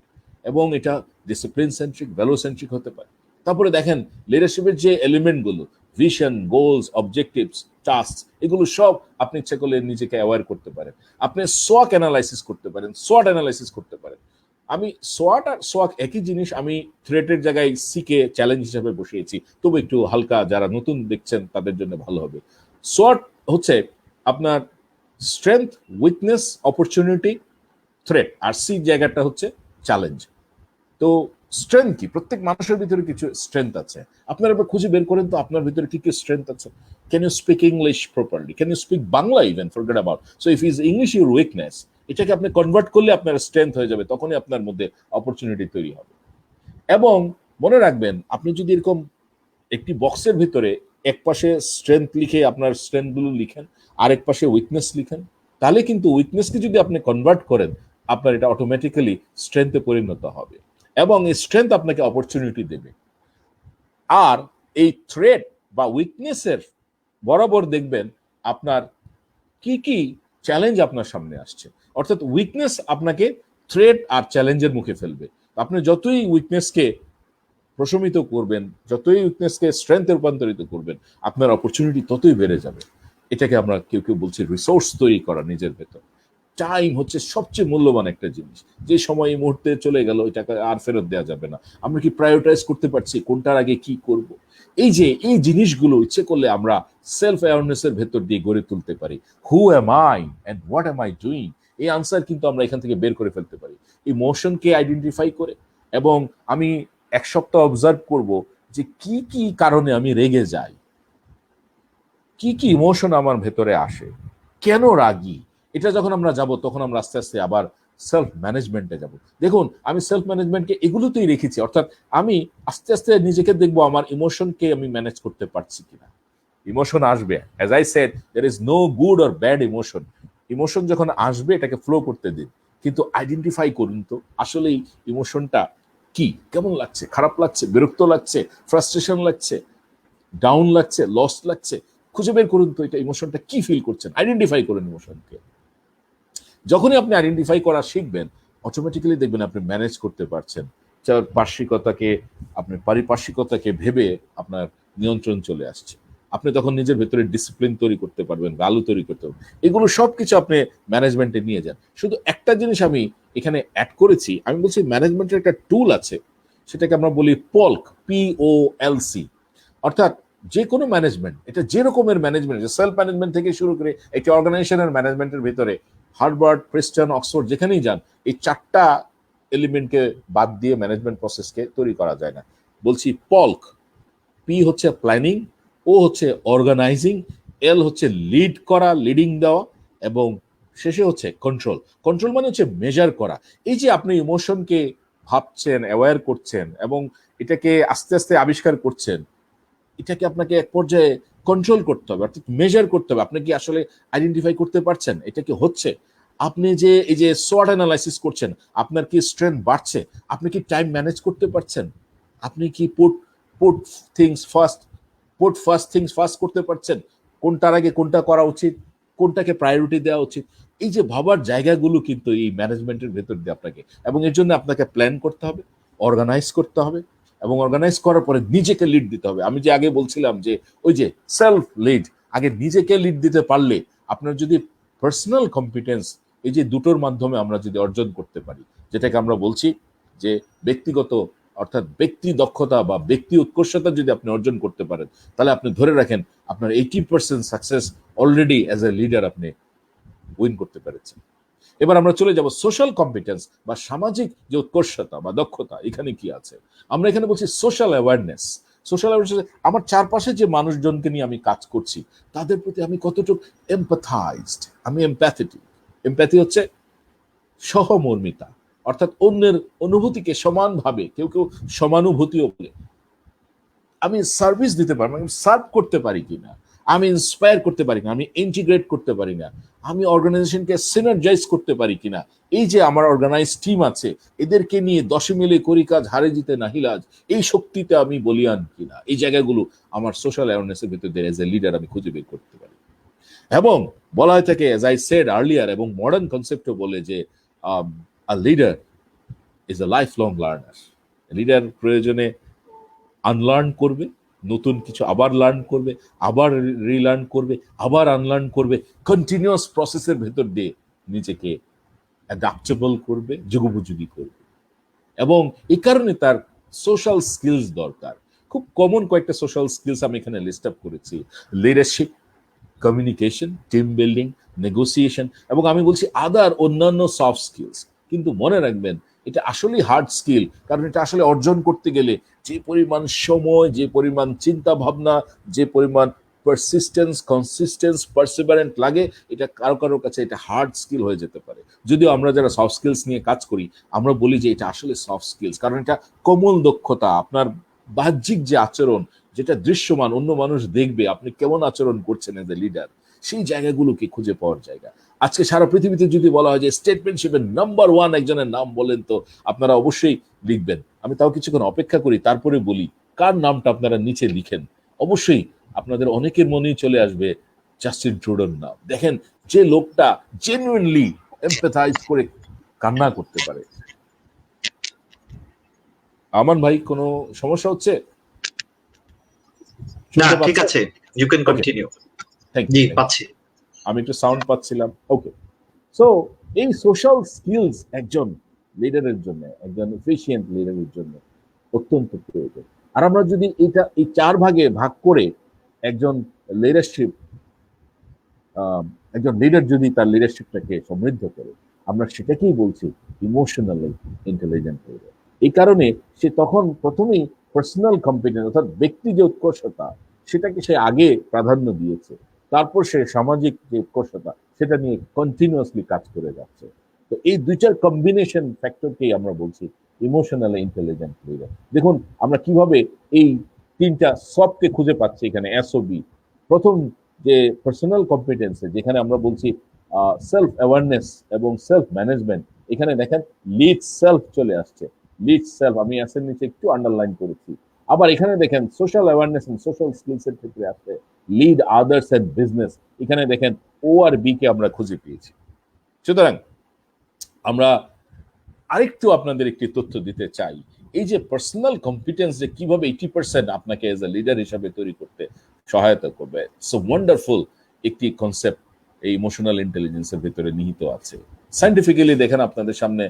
এবং এটা ডিসিপ্লিন সেন্ট্রিক, ভ্যালু সেন্ট্রিক হতে পারে। তারপরে দেখেন লিডারশিপের যে এলিমেন্টগুলো, ভিশন, গোলস, অবজেক্টিভস, টাস্ক, এগুলো সব আপনি ইচ্ছা করলে নিজেকে অ্যাওয়্যার করতে পারেন। আপনি সোয়াক অ্যানালাইসিস করতে পারেন, সোয়াট অ্যানালাইসিস করতে পারেন। আমি সোয়াট আর সোয়াক একই জিনিস, আমি থ্রেটের জায়গায় সিকে চ্যালেঞ্জ হিসেবে বসিয়েছি, তবু একটু হালকা, যারা নতুন দেখছেন তাদের জন্য ভালো হবে। সোয়াট হচ্ছে আপনার স্ট্রেংথ, উইকনেস, অপরচুনিটি, থ্রেট, আর সি জায়গাটা হচ্ছে চ্যালেঞ্জ। তো স্ট্রেংথ কি, প্রত্যেক মানুষের ভিতরে কিছু স্ট্রেংথ আছে, আপনারা এবার খুঁজে বের করেন তো আপনার ভিতরে কি কি স্ট্রেংথ আছে। Can you speak English properly, can you speak Bangla, even forget about, so if is English your weakness, এটাকে আপনি কনভার্ট করলে আপনার স্ট্রেংথ হয়ে যাবে, তখনই আপনার মধ্যে অপরচুনিটি তৈরি হবে। এবং মনে রাখবেন, আপনি যদি এরকম একটি বক্সের ভিতরে এক পাশে স্ট্রেংথ লিখে আপনার স্ট্রেংথগুলো লিখেন, আরেক পাশে উইকনেস লিখেন, তাহলে কিন্তু উইকনেসকে যদি আপনি কনভার্ট করেন, আপনার এটা অটোমেটিক্যালি স্ট্রেংথে পরিণত হবে, এবং এই স্ট্রেংথ আপনাকে অপরচুনিটি দেবে। আর এই থ্রেট বা উইকনেসের বরাবর দেখবেন আপনার কি কি চ্যালেঞ্জ আপনার সামনে আসছে, অর্থাৎ উইকনেস আপনাকে থ্রেট আর চ্যালেঞ্জের মুখে ফেলবে। আপনি যতই উইকনেসকে প্রশমিত করবেন, যতই উইকনেসকে স্ট্রেংথে রূপান্তরিত করবেন, আপনার অপরচুনিটি ততই বেড়ে যাবে। এটাকে আমরা কেউ কেউ বলছি রিসোর্স তৈরি করা নিজের ভেতর। টাইম হচ্ছে সবচেয়ে মূল্যবান একটা জিনিস, যে সময় এই মুহূর্তে চলে গেল ওই টাকা আর ফেরত দেওয়া যাবে না। আমরা কি প্রায়োরিটাইজ করতে পারছি কোনটার আগে কি করব? এই যে এই জিনিসগুলো ইচ্ছে করলে আমরা সেলফ অ্যাওয়ারনেসের ভেতর দিয়ে গড়ে তুলতে পারি। Who am I and what M I doing, এই আনসার কিন্তু আমরা এখান থেকে বের করে ফেলতে পারি ইমোশনকে আইডেন্টিফাই করে। এবং আমি এক সপ্তাহ অবজার্ভ করব যে কি কি কারণে আমি রেগে যাই, কি কি ইমোশন আমার ভেতরে আসে, কেন রাগি। এটা যখন আমরা যাব তখন আমরা আস্তে আস্তে আবার সেলফ ম্যানেজমেন্টে যাব। দেখুন আমি সেলফ ম্যানেজমেন্টকে এগুলোতেই রেখেছি, অর্থাৎ আমি আস্তে আস্তে নিজেকে দেখবো আমার ইমোশনকে আমি ম্যানেজ করতে পারছি কিনা। ইমোশন আসবে, as I said there is no good or bad emotion. Emotion যখন আসবে এটাকে ফ্লো করতে দিন, কিন্তু আইডেন্টিফাই করুন তো আসলে ইমোশনটা কি, কেমন লাগছে, খারাপ লাগছে, বিরক্ত লাগছে, ফ্রাস্ট্রেশন লাগছে, ডাউন লাগছে, লস লাগছে, খুঁজে বের করুন তো এটা ইমোশনটা কি ফিল করছেন, আইডেন্টিফাই করুন ইমোশনকে। যখনই আপনি আইডেন্টিফাই করা শিখবেন অটোমেটিক্যালি দেখবেন আপনি ম্যানেজ করতে পারছেন। পার্শ্বিকতাকে, আপনি পারিপার্শ্বিকতাকে ভেবে আপনার নিয়ন্ত্রণ চলে আসছে। আপনি তখন নিজের ভেতরে ডিসিপ্লিন তৈরি করতে পারবেন, ভ্যালু তৈরি করতে পারবেন। এগুলো সবকিছু আপনি ম্যানেজমেন্টে নিয়ে যান। শুধু একটা জিনিস আমি এখানে অ্যাড করেছি, আমি বলছি ম্যানেজমেন্টের একটা টুল আছে, সেটাকে আমরা বলি পলক, POLC। অর্থাৎ যে কোনো ম্যানেজমেন্ট, এটা যে রকমের ম্যানেজমেন্ট, সেলফ ম্যানেজমেন্ট থেকে শুরু করে একটি অর্গানাইজেশনের ম্যানেজমেন্টের ভিতরে হার্ভার্ড, প্রিস্টন, অক্সফোর্ড যেখানেই যান, এই চারটা এলিমেন্টকে বাদ দিয়ে ম্যানেজমেন্ট প্রসেসকে তৈরি করা যায় না। বলছি পলক, পি হচ্ছে প্ল্যানিং, ও হচ্ছে অর্গানাইজিং, এল হচ্ছে লিড করা, লিডিং দেওয়া, এবং শেষে হচ্ছে কন্ট্রোল। কন্ট্রোল মানে হচ্ছে মেজার করা। এই যে আপনি ইমোশনকে ভাবছেন, অ্যাওয়্যার করছেন এবং এটাকে আস্তে আস্তে আবিষ্কার করছেন, এটাকে আপনাকে এক পর্যায়ে কন্ট্রোল করতে হবে, অর্থাৎ মেজার করতে হবে। আপনি কি আসলে আইডেন্টিফাই করতে পারছেন এটা কি হচ্ছে? আপনি যে এই যে সোয়াট অ্যানালাইসিস করছেন, আপনার কি স্ট্রেংথ বাড়ছে? আপনি কি টাইম ম্যানেজ করতে পারছেন? আপনি কি put put things first put first things first করতে পারছেন? কোনটার আগে কোনটা করা উচিত, কোনটাকে প্রায়োরিটি দেওয়া উচিত? এই যে ভাবার জায়গাগুলো কিন্তু এই ম্যানেজমেন্টের ভেতর দিয়ে আপনাকে, এবং এর জন্য আপনাকে প্ল্যান করতে হবে, অর্গানাইজ করতে হবে, এবং অর্গানাইজ করার পরে নিজেকে লিড দিতে হবে। আমি যে আগে বলছিলাম যে ওই যে সেলফ লিড, আগে নিজেকে লিড দিতে পারলে আপনার যদি পার্সোনাল কম্পিটেন্স, এই যে দুটোর মাধ্যমে আমরা যদি অর্জন করতে পারি, যেটাকে আমরা বলছি যে ব্যক্তিগত অর্থাৎ ব্যক্তি দক্ষতা বা ব্যক্তি উৎকর্ষতা যদি আপনি অর্জন করতে পারেন, তাহলে আপনি ধরে রাখেন আপনার 80% success already as a leader আপনি উইন করতে পেরেছেন। এবার আমরা চলে যাব সোশ্যাল কম্পিটেন্স বা সামাজিক যে উৎকর্ষতা বা দক্ষতা, এখানে কি আছে? আমরা এখানে বলছি সোশ্যাল অ্যাওয়ারনেস। সোশ্যাল অ্যাওয়ারনেস, আমার চারপাশে যে মানুষজনকে নিয়ে আমি কাজ করছি তাদের প্রতি আমি কতটুকু এমপ্যাথাইজড, আমি এমপ্যাথেটিক। এমপ্যাথি হচ্ছে সহমর্মিতা, অর্থাৎ অন্যের অনুভূতিকে সমানভাবে, কেউ কেউ সমানুভূতিও বলে, আমি সার্ভিস দিতে পারি, আমি সার্ভ করতে পারি কিনা, আমি ইন্সপায়ার করতে পারি কিনা, আমি ইন্টিগ্রেট করতে পারি না, আমি অর্গানাইজেশনকে সিনার্জাইজ করতে পারি কিনা, এই যে আমার অর্গানাইজ টিম আছে এদেরকে নিয়ে 10 মিলে করি কাজ, হারে জিতে নাহিলাজ, এই শক্তিতে আমি বলিয়ান কিনা, এই জায়গাগুলো আমার সোশ্যাল অ্যাওয়ারনেসের ভিতর দিয়ে এজ এ লিডার আমি খুঁজে বের করতে পারি। এবং বলা হয়ে থাকে, এজ আই সেড আর্লিয়ার, এবং মডার্ন কনসেপ্টও বলে যে আ leader is a life long learner. Leader প্রয়োজনে আনলার্ন করবে, নতুন কিছু আবার লার্ন করবে, আবার রিলার্ন করবে, আবার আনলার্ন করবে, কন্টিনিউয়াস প্রসেসের ভেতর দিয়ে নিজেকে অ্যাডাপ্টেবল করবে, যুগোপযোগী করবে। এবং এই কারণে তার সোশ্যাল স্কিলস দরকার। খুব কমন কয়েকটা সোশ্যাল স্কিলস আমি এখানে লিস্ট আপ করেছি: leadership, communication, team building, negotiation, এবং আমি বলছি আদার অন্যান্য সফট স্কিলস। কিন্তু মনে রাখবেন এটা আসলেই হার্ড স্কিল, কারণ এটা আসলে অর্জন করতে গেলে যে পরিমাণ সময়, যে পরিমাণ চিন্তা ভাবনা, যে পরিমাণ পারসিস্টেন্স, কনসিস্টেন্স, পারসিভারেন্ট লাগে, এটা কারো কারো কাছে এটা হার্ড স্কিল হয়ে যেতে পারে। যদিও আমরা যারা সফট স্কিলস নিয়ে কাজ করি আমরা বলি যে এটা আসলে সফট স্কিলস, কারণ এটা কোমল দক্ষতা, আপনার বাহ্যিক যে আচরণ, যেটা দৃশ্যমান, অন্য মানুষ দেখবে আপনি কেমন আচরণ করছেন এজ এ লিডার, সেই জায়গাগুলোকে খুঁজে পাওয়ার জায়গা। আজকে সারা পৃথিবীতে যদি বলা হয় যে স্টেটমেন্টশিপের নাম্বার 1 একজনের নাম বলেন, তো আপনারা অবশ্যই লিখবেন। আমি তাও কিছুক্ষণ অপেক্ষা করি, তারপরে বলি কার নামটা আপনারা নিচে লিখেন। অবশ্যই আপনাদের অনেকের মনেই চলে আসবে জাস্টিন ট্রুডোর নাম। দেখেন যে লোকটা জেনুইনলি এমপ্যাথাইজ করে কান্না করতে পারে। আমান ভাই, কোনো সমস্যা হচ্ছে? না, ঠিক আছে, ইউ ক্যান কন্টিনিউ। থ্যাংক জি, ইউ। পাচ্ছি। আমি একটু সাউন্ড পাচ্ছিলাম। ওকে, সো এই সোশ্যাল স্কিলস একজন লিডারের জন্য, একজন এফিশিয়েন্ট লিডারের জন্য অত্যন্ত প্রয়োজন। আর আমরা যদি এই 4 ভাগে ভাগ করে একজন লিডারশিপ, একজন লিডার যদি তার লিডারশিপটাকে সমৃদ্ধ করে, আমরা সেটাকেই বলছি ইমোশনালি ইন্টেলিজেন্ট লিডার। এই কারণে সে তখন প্রথমেই পার্সোনাল কম্পিটেন্স অর্থাৎ ব্যক্তি যে উৎকর্ষতা সেটাকে সে আগে প্রাধান্য দিয়েছে, তারপর সে সামাজিক যে উৎকর্ষতা সেটা নিয়ে কন্টিনিউয়াসলি কাজ করে যাচ্ছে। তো এই দুইটার কম্বিনেশন ফ্যাক্টরকেই আমরা বলছি ইমোশনালি ইন্টেলিজেন্ট লিডার। দেখুন আমরা কিভাবে এই 3টা সবকে খুঁজে পাচ্ছি এখানে, এসওবি। প্রথম যে পার্সোনাল কম্পিটেন্সে যেখানে আমরা বলছি সেলফ অ্যাওয়ারনেস এবং সেলফ ম্যানেজমেন্ট, এখানে দেখেন লিড সেলফ চলে আসছে। লিড সেলফ আমি এসের নিচে একটু আন্ডারলাইন করেছি। আবার এখানে দেখেন social awareness and social skills এর ক্ষেত্রে আসছে লিড আদার্স এন্ড বিজনেস, এখানে দেখেন ও আর বি কে আমরা খুঁজে পেয়েছি। সুতরাং আমরা আরেকটু আপনাদের একটি তথ্য দিতে চাই, এই যে পার্সোনাল কম্পিটেন্স যে কিভাবে 80% আপনাকে এজ এ লিডার হিসাবে তৈরি করতে সহায়তা করবে, সো ওয়ান্ডারফুল একটি কনসেপ্ট এই ইমোশনাল ইন্টেলিজেন্সের ভিতরে নিহিত আছে। সায়েন্টিফিক্যালি দেখেন আপনাদের সামনে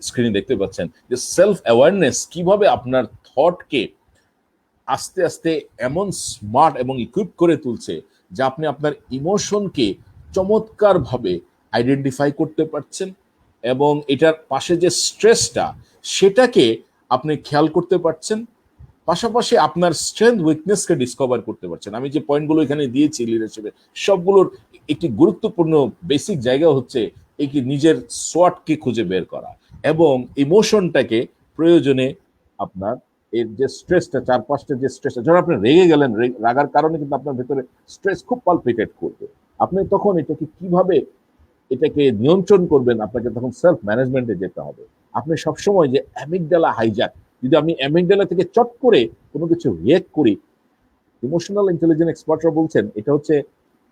স্ক্রিনে দেখতে পাচ্ছেন যে সেলফ অ্যাওয়ারনেস কিভাবে আপনার থটকে আস্তে আস্তে এমন স্মার্ট এবং ইকুইপ করে তুলছে যে আপনি আপনার ইমোশনকে চমৎকারভাবে আইডেন্টিফাই করতে পারছেন এবং এটার পাশে যে স্ট্রেসটা সেটাকে আপনি খেয়াল করতে পারছেন, পাশাপাশি আপনার স্ট্রেংথ উইকনেসকে ডিসকভার করতে পারছেন। আমি যে পয়েন্টগুলো এখানে দিয়েছি লিডারশিপে সবগুলোর একটি গুরুত্বপূর্ণ বেসিক জায়গা হচ্ছে এই কি নিজের সোয়াটকে খুঁজে বের করা এবং ইমোশনটাকে প্রয়োজনে আপনার এর যে স্ট্রেসটা, 4-5টা যে স্ট্রেসটা, যখন আপনি রেগে গেলেন, রাগার কারণে কিন্তু আপনার ভেতরে স্ট্রেস খুব পালপিটেট করবে। আপনি তখন এটাকে কিভাবে এটাকে নিয়ন্ত্রণ করবেন, আপনাকে তখন সেলফ ম্যানেজমেন্টে যেতে হবে। আপনি সবসময় যে অ্যামিগডালা হাইজ্যাক, যদি আমি অ্যামিগডালা থেকে চট করে কোনো কিছু রিয়েক্ট করি, ইমোশনাল ইন্টেলিজেন্স এক্সপার্টরা বলছেন এটা হচ্ছে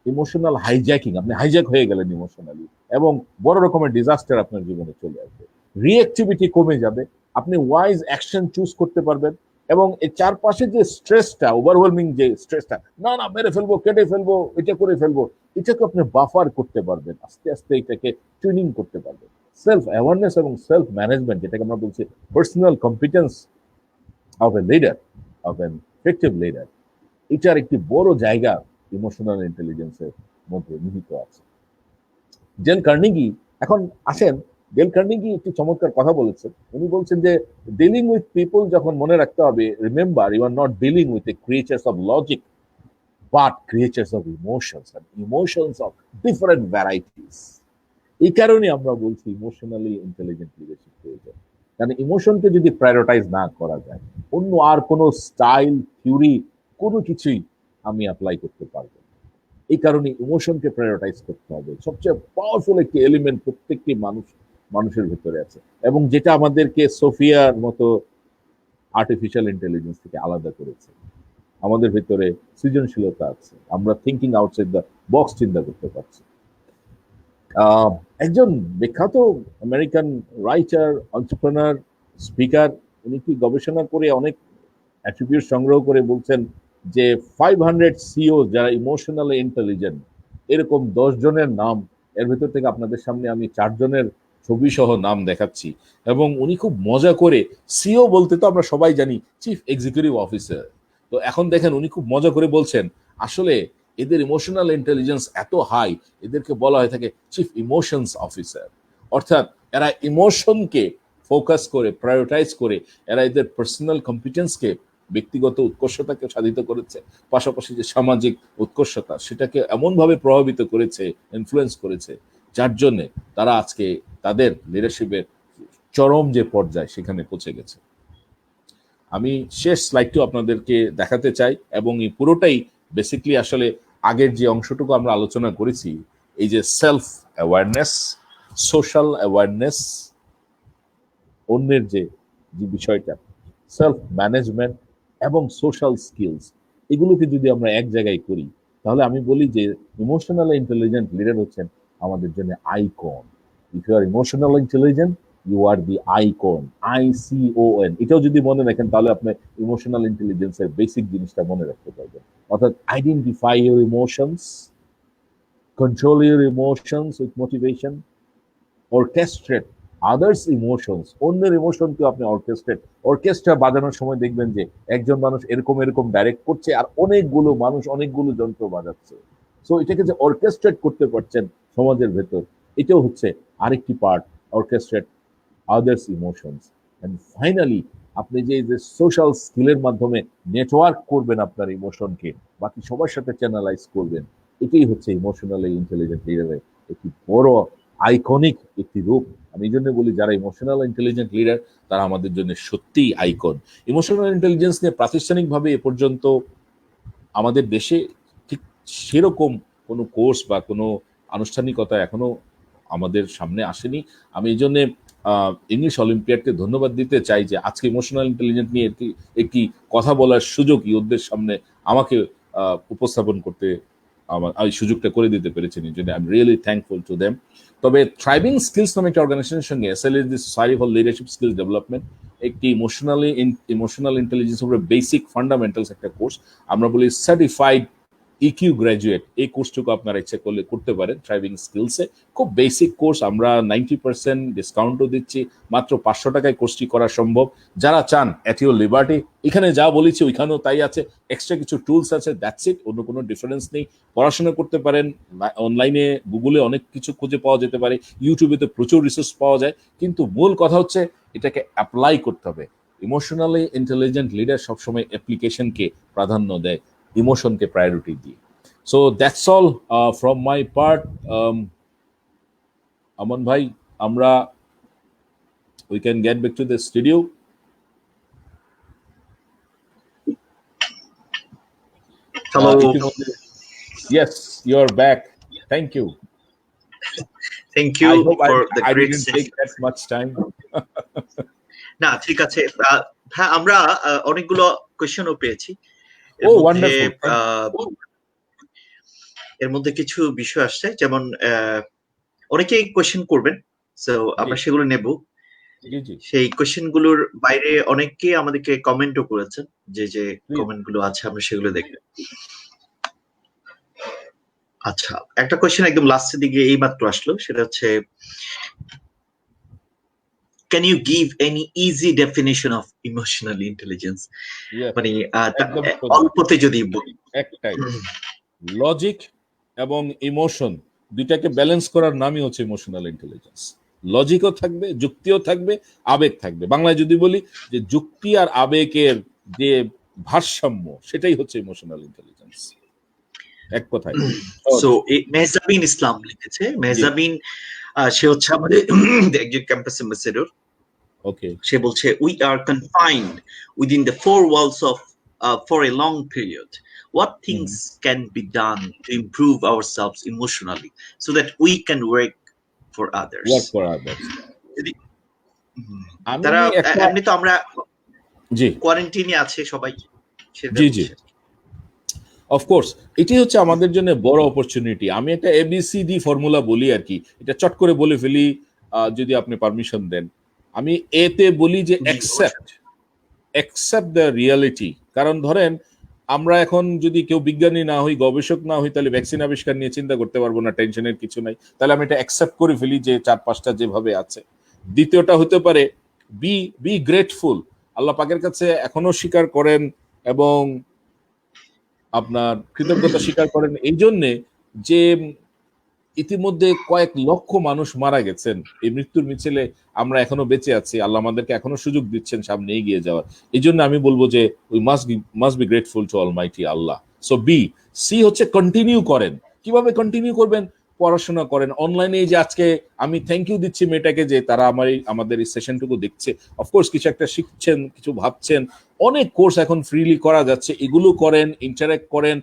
ইমোশনাল হাইজ্যাকিং। আপনি হাইজ্যাক হয়ে গেলেন ইমোশনালি এবং বড় রকমের ডিজাস্টার আপনার জীবনে চলে আসবে। রিঅ্যাক্টিভিটি কমে যাবে, আপনি ওয়াইজ অ্যাকশন চুজ করতে পারবেন এবং এই চারপাশে যে স্ট্রেসটা, ওভারওয়েলমিং যে স্ট্রেসটা, না না মেরে ফেলবো, কেটে ফেলবো, এটা করে ফেলবো, এটাকে আপনি বাফার করতে পারবেন, আস্তে আস্তে এটাকে টুইনিং করতে পারবেন। সেলফ অ্যাওয়ারনেস এবং সেলফ ম্যানেজমেন্ট, যেটাকে আমরা বলছি personal competence of a leader, of N effective leader, এটার একটি বড় জায়গা ইমোশনাল ইন্টেলিজেন্সের মধ্যে নিহিত আছে। ডেল কার্নেগি, এখন আসেন, ডেল কার্নেগি একটি চমৎকার কথা বলেছেন। উনি বলছেন যে ডিলিং উইথ পিপল যখন মনে রাখতে হবে, remember you are not dealing with a creatures of logic but creatures of emotions, and emotions of different varieties. এই কারণে আমরা বলছি ইমোশনালি ইন্টেলিজেন্ট লিডারশিপ প্রয়োজন। কারণ ইমোশনকে যদি প্রায়োরিটাইজ না করা যায়, অন্য আর কোনো স্টাইল, থিওরি, কোনো কিছুই আমি অ্যাপ্লাই করতে পারবো না। এই কারণে ইমোশনকে প্রায়োরিটাইজ করতে হবে। সবচেয়ে পাওয়ারফুল একটি এলিমেন্ট প্রত্যেকটি মানুষের ভিতরে আছে এবং যেটা আমাদেরকে সোফিয়ার মতো আর্টিফিশিয়াল ইন্টেলিজেন্স থেকে আলাদা করেছে। আমাদের ভিতরে সৃজনশীলতা আছে, আমরা থিঙ্কিং আউটসাইড দ্য বক্স চিন্তা করতে পারছি। একজন বিখ্যাত আমেরিকান রাইটার, এন্টারপ্রেনার, স্পিকার, উনি কি গবেষণা করে অনেক অ্যাট্রিবিউট সংগ্রহ করে বলছেন যে 500 সিও যারা ইমোশনালি ইন্টেলিজেন্ট, এরকম 10 জনের নাম, এর ভিতর থেকে আপনাদের সামনে আমি 4 জনের ছবি সহ নাম দেখাচ্ছি। এবং উনি খুব মজা করে, সিও বলতে তো আমরা সবাই জানি চিফ এক্সিকিউটিভ অফিসার, তো এখন দেখেন উনি খুব মজা করে বলছেন আসলে এদের ইমোশনাল ইন্টেলিজেন্স এত হাই, এদেরকে বলা হয়ে থাকে চিফ ইমোশনস অফিসার। অর্থাৎ এরা ইমোশনকে ফোকাস করে, প্রায়োরিটাইজ করে, এরা এদের পার্সোনাল কম্পিটেন্সকে, ব্যক্তিগত উৎকর্ষতাকে সাধিত করেছে, পাশাপাশি যে সামাজিক উৎকর্ষতা সেটাকে এমনভাবে প্রভাবিত করেছে, ইনফ্লুয়েন্স করেছে, যার জন্যে তারা আজকে তাদের লিডারশিপের চরম যে পর্যায়ে সেখানে পৌঁছে গেছে। আমি শেষ স্লাইডটিও আপনাদেরকে দেখাতে চাই এবং এই পুরোটাই বেসিকলি আসলে আগের যে অংশটুকু আমরা আলোচনা করেছি, এই যে সেলফ অ্যাওয়ারনেস, সোশ্যাল অ্যাওয়ারনেস, অন্যের যে বিষয়টা, সেলফ ম্যানেজমেন্ট এবং সোশ্যাল স্কিলস, এগুলোকে যদি আমরা এক জায়গায় করি, তাহলে আমি বলি যে ইমোশনাল ইন্টেলিজেন্ট লিডার হচ্ছেন আমাদের জন্য icon. If you are emotional intelligent, you are the icon, ICON। এটাও যদি মনে রাখেন তাহলে আপনি ইমোশনাল ইন্টেলিজেন্সের বেসিক জিনিসটা মনে রাখতে পারবেন। অর্থাৎ identify your emotions, control your emotions with motivation, orchestrate others emotions, অন্যের ইমোশনকে আপনি অর্কেস্ট্রা বাজানোর সময় দেখবেন যে একজন মানুষ এরকম এরকম ডাইরেক্ট করছে আর অনেকগুলো মানুষ অনেকগুলো যন্ত্র বাজাচ্ছে। সো এটাকে যে অর্কেস্ট্রেট করতে পারছেন সমাজের ভেতর, এটাও হচ্ছে আরেকটি part, orchestrate others emotions. And finally আপনি যে সোশ্যাল স্কিলের মাধ্যমে নেটওয়ার্ক করবেন আপনার ইমোশনকে, বাকি সবার সাথে চ্যানেলাইজ করবেন, এটাই হচ্ছে ইমোশনালি ইন্টেলিজেন্ট লিডারের একটি বড় আইকনিক একটি রূপ। আমি এই জন্য বলি যারা ইমোশনাল ইন্টেলিজেন্ট লিডার তারা আমাদের জন্য সত্যিই আইকন। ইমোশনাল ইন্টেলিজেন্স নিয়ে প্রাতিষ্ঠানিকভাবে এ পর্যন্ত আমাদের দেশে ঠিক সেরকম কোনো কোর্স বা কোনো আনুষ্ঠানিকতা এখনো আমাদের সামনে আসেনি। আমি এই জন্যে ইংলিশ অলিম্পিয়াডকে ধন্যবাদ দিতে চাই যে আজকে ইমোশনাল ইন্টেলিজেন্স নিয়ে একটি কথা বলার সুযোগ ইউথদের সামনে আমাকে উপস্থাপন করতে আমার এই সুযোগটা করে দিতে পেরেছেন, এই জন্য I am really thankful to them. তবে থ্রাইভিং স্কিলস নামে একটা অর্গানাইজেশনের সঙ্গে SLD society for leadership skills development একটি ইমোশনাল ইন্টেলিজেন্স উপরে বেসিক ফান্ডামেন্টালস একটা কোর্স, আমরা বলি সার্টিফাইড EQ গ্র্যাজুয়েট, এই কোর্সটুকু আপনারা ইচ্ছে করলে করতে পারেন থ্রাইভিং স্কিলসে। খুব বেসিক কোর্স, আমরা 90% ডিসকাউন্টও দিচ্ছি, মাত্র 500 টাকায় কোর্সটি করা সম্ভব। যারা চান অ্যাট ইউর লিবার্টি, এখানে যা বলেছি ওইখানেও তাই আছে, এক্সট্রা কিছু টুলস আছে, দ্যাটস ইট, অন্য কোনো ডিফারেন্স নেই। পড়াশোনা করতে পারেন অনলাইনে, গুগলে অনেক কিছু খুঁজে পাওয়া যেতে পারে, ইউটিউবে তো প্রচুর রিসোর্স পাওয়া যায়, কিন্তু মূল কথা হচ্ছে এটাকে অ্যাপ্লাই করতে হবে। ইমোশনালি ইন্টেলিজেন্ট লিডার সবসময় অ্যাপ্লিকেশনকে প্রাধান্য দেয়, ইমোশনকে প্রায়োরিটি দিয়ে। So that's all from my part. Aman ভাই, আমরা we can get back to the studio. Hello. Yes, you're back. Thank you. Thank you for the I great didn't session. take that much time. না, ঠিক আছে। হ্যাঁ, আমরা অনেকগুলো কোয়েশ্চেনও পেয়েছি। এর মধ্যে কিছু বিষয় আসছে, যেমন অনেকেই কোয়েশ্চেন করবেন, সো আমরা সেগুলো নেব। সেই কোয়েশ্চেন গুলোর বাইরে অনেকে আমাদেরকে কমেন্টও করেছেন, যে যে কমেন্ট গুলো আছে আমরা সেগুলো দেখব। আচ্ছা, একটা কোয়েশ্চেন একদম লাস্টের দিকে এই মাত্র আসলো, সেটা হচ্ছে can you give any easy definition of emotional intelligence? মানে অল্পতে যদি বলি। একটাই, লজিক এবং ইমোশন দুইটাকে ব্যালেন্স করার নামই হচ্ছে ইমোশনাল ইন্টেলিজেন্স। লজিকও থাকবে, যুক্তিও থাকবে, আবেগ থাকবে। বাংলায় যদি বলি যে যুক্তি আর আবেগের যে ভারসাম্য, সেটাই হচ্ছে ইমোশনাল ইন্টেলিজেন্স, এক কথায়। সো মেহজাবিন ইসলাম লিখেছে। মেহজাবিন সে হচ্ছে আমাদের একজন ক্যাম্পাস অ্যাম্বাসেডর। ওকে, সে বলছে we are confined within the four walls of for a long period. What things can be done to improve ourselves emotionally so that we can work for others? তারা এমনি তো আমরা কোয়ারেন্টাইনে আছে সবাই। জি জি, অফকোর্স এটি হচ্ছে আমাদের জন্য বড় অপরচুনিটি। আমি একটা ABCD ফর্মুলা বলি আর কি, এটা চট করে বলে ফেলি যদি আপনি পারমিশন দেন। আমি এতে বলি যে অ্যাকসেপ্ট দ্য রিয়ালিটি। কারণ ধরেন আমরা এখন যদি কেউ বিজ্ঞানী না হই, গবেষক না হই, তাহলে ভ্যাকসিন আবিষ্কার নিয়ে চিন্তা করতে পারবো না, টেনশনের কিছু নাই। তাহলে আমি এটা অ্যাকসেপ্ট করে ফেলি যে 4-5টা যেভাবে আছে। দ্বিতীয়টা হতে পারে বি গ্রেটফুল, আল্লাহ পাকের কাছে এখনো স্বীকার করেন এবং আপনার কৃতজ্ঞতা স্বীকার করেন এই জন্যে যে ইতিমধ্যে কয়েক লক্ষ মানুষ মারা গেছেন, এই মৃত্যুর মিছিলে আমরা এখনো বেঁচে আছি, আল্লাহ আমাদেরকে এখনো সুযোগ দিচ্ছেন সামনে এগিয়ে যাওয়ার। এই জন্য আমি বলবো যে we must be grateful to almighty Allah. So সি হচ্ছে কন্টিনিউ করেন। কিভাবে কন্টিনিউ করবেন? পড়াশোনা করেন অনলাইনে। যে আজকে আমি থ্যাংক ইউ দিচ্ছি মেয়েটাকে যে তারা আমাদের এই সেশনটুকু দেখছে। অফকোর্স কিছু একটা শিখছেন, কিছু ভাবছেন, অনেক কোর্স এখন ফ্রিলি করা যাচ্ছে, এগুলো করেন, ইন্টারেক্ট করেন,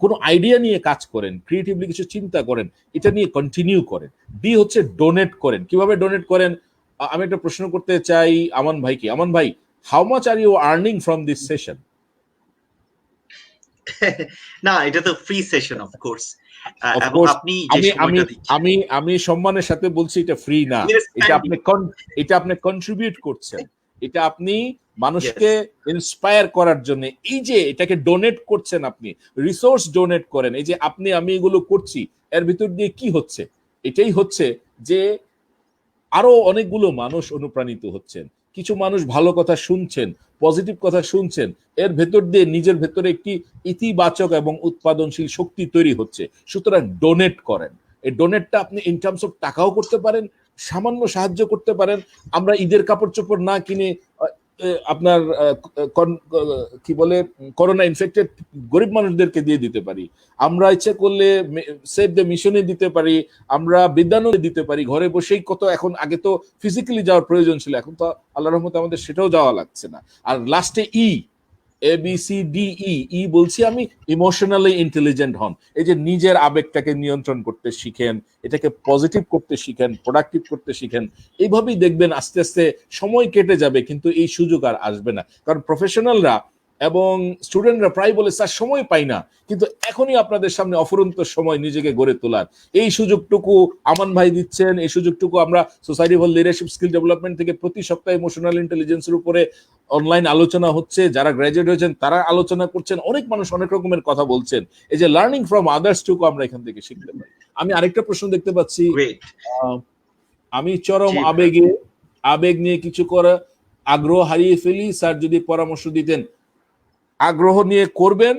কোনো আইডিয়া নিয়ে কাজ করেন, ক্রিয়েটিভলি কিছু চিন্তা করেন, এটা নিয়ে কন্টিনিউ করেন। বি হচ্ছে ডোনেট করেন। কিভাবে ডোনেট করেন? আমি একটা প্রশ্ন করতে চাই আমান ভাইকে। আমান ভাই, how much are you earning from this session? না, এটা তো ফ্রি সেশন অফকোর্স। আমি সম্মানের সাথে বলছি এটা ফ্রি না, এটা আপনি কন্ট্রিবিউট করছেন, এটা আপনি মানুষকে ইন্সপায়ার করার জন্য এই যে এটাকে ডোনেট করছেন, আপনি রিসোর্স ডোনেট করেন। এই যে আমি এগুলো করছি, এর ভিতর দিয়ে কি হচ্ছে? এটাই হচ্ছে যে আরো অনেকগুলো মানুষ অনুপ্রাণিত হচ্ছেন, কিছু মানুষ ভালো কথা শুনছেন, পজিটিভ কথা শুনছেন, এর ভেতর দিয়ে নিজের ভেতরে একটি ইতিবাচক এবং উৎপাদনশীল শক্তি তৈরি হচ্ছে। সুতরাং ডোনেট করেন। এই ডোনেটটা আপনি ইন টার্মস অফ টাকাও করতে পারেন, সামান্য সাহায্য করতে পারেন। আমরা ঈদের কাপড় চোপড় না কিনে আপনার কি বলে করোনা ইনফেক্টেড গরিব মানুষদেরকে দিয়ে দিতে পারি, আমরা ইচ্ছে করলে সেভ দ্য মিশনে দিতে পারি, আমরা বিদ্যানন্দে দিতে পারি। ঘরে বসেই কত, এখন আগে তো ফিজিক্যালি যাওয়ার প্রয়োজন ছিল, এখন তো আল্লাহর রহমতে আমাদের সেটাও যাওয়া লাগছে না। আর লাস্টে ABCDE বলছি আমি, ইমোশনালি ইন্টেলিজেন্ট হন। এই যে নিজের আবেগটাকে নিয়ন্ত্রণ করতে শিখেন, এটাকে পজিটিভ করতে শিখেন, প্রোডাক্টিভ করতে শিখেন। এইভাবেই দেখবেন আস্তে আস্তে সময় কেটে যাবে, কিন্তু এই সুযোগ আর আসবে না। কারণ প্রফেশনালরা এবং স্টুডেন্টরা প্রায় বলে স্যার সময় পাই না, কিন্তু এখনই আপনাদের সামনে অফুরন্ত সময় নিজেকে গড়ে তোলার। এই সুযোগটুকু আমান ভাই দিচ্ছেন, এই সুযোগটুকু আমরা society for leadership skill development থেকে প্রতি সপ্তাহে ইমোশনাল ইন্টেলিজেন্সের উপরে অনলাইন আলোচনা হচ্ছে, যারা গ্র্যাজুয়েট হয়েছেন তারা আলোচনা করছেন, অনেক মানুষ অনেক রকমের কথা বলছেন। এই যে লার্নিং ফ্রম আদার্স টুকু আমরা এখান থেকে শিখতে পারি। আমি আরেকটা প্রশ্ন দেখতে পাচ্ছি, আমি চরম আবেগ নিয়ে কিছু করা, আগ্রহ হারিয়ে ফেলি, স্যার যদি পরামর্শ দিতেন। আগ্রহ নিয়ে করবেন,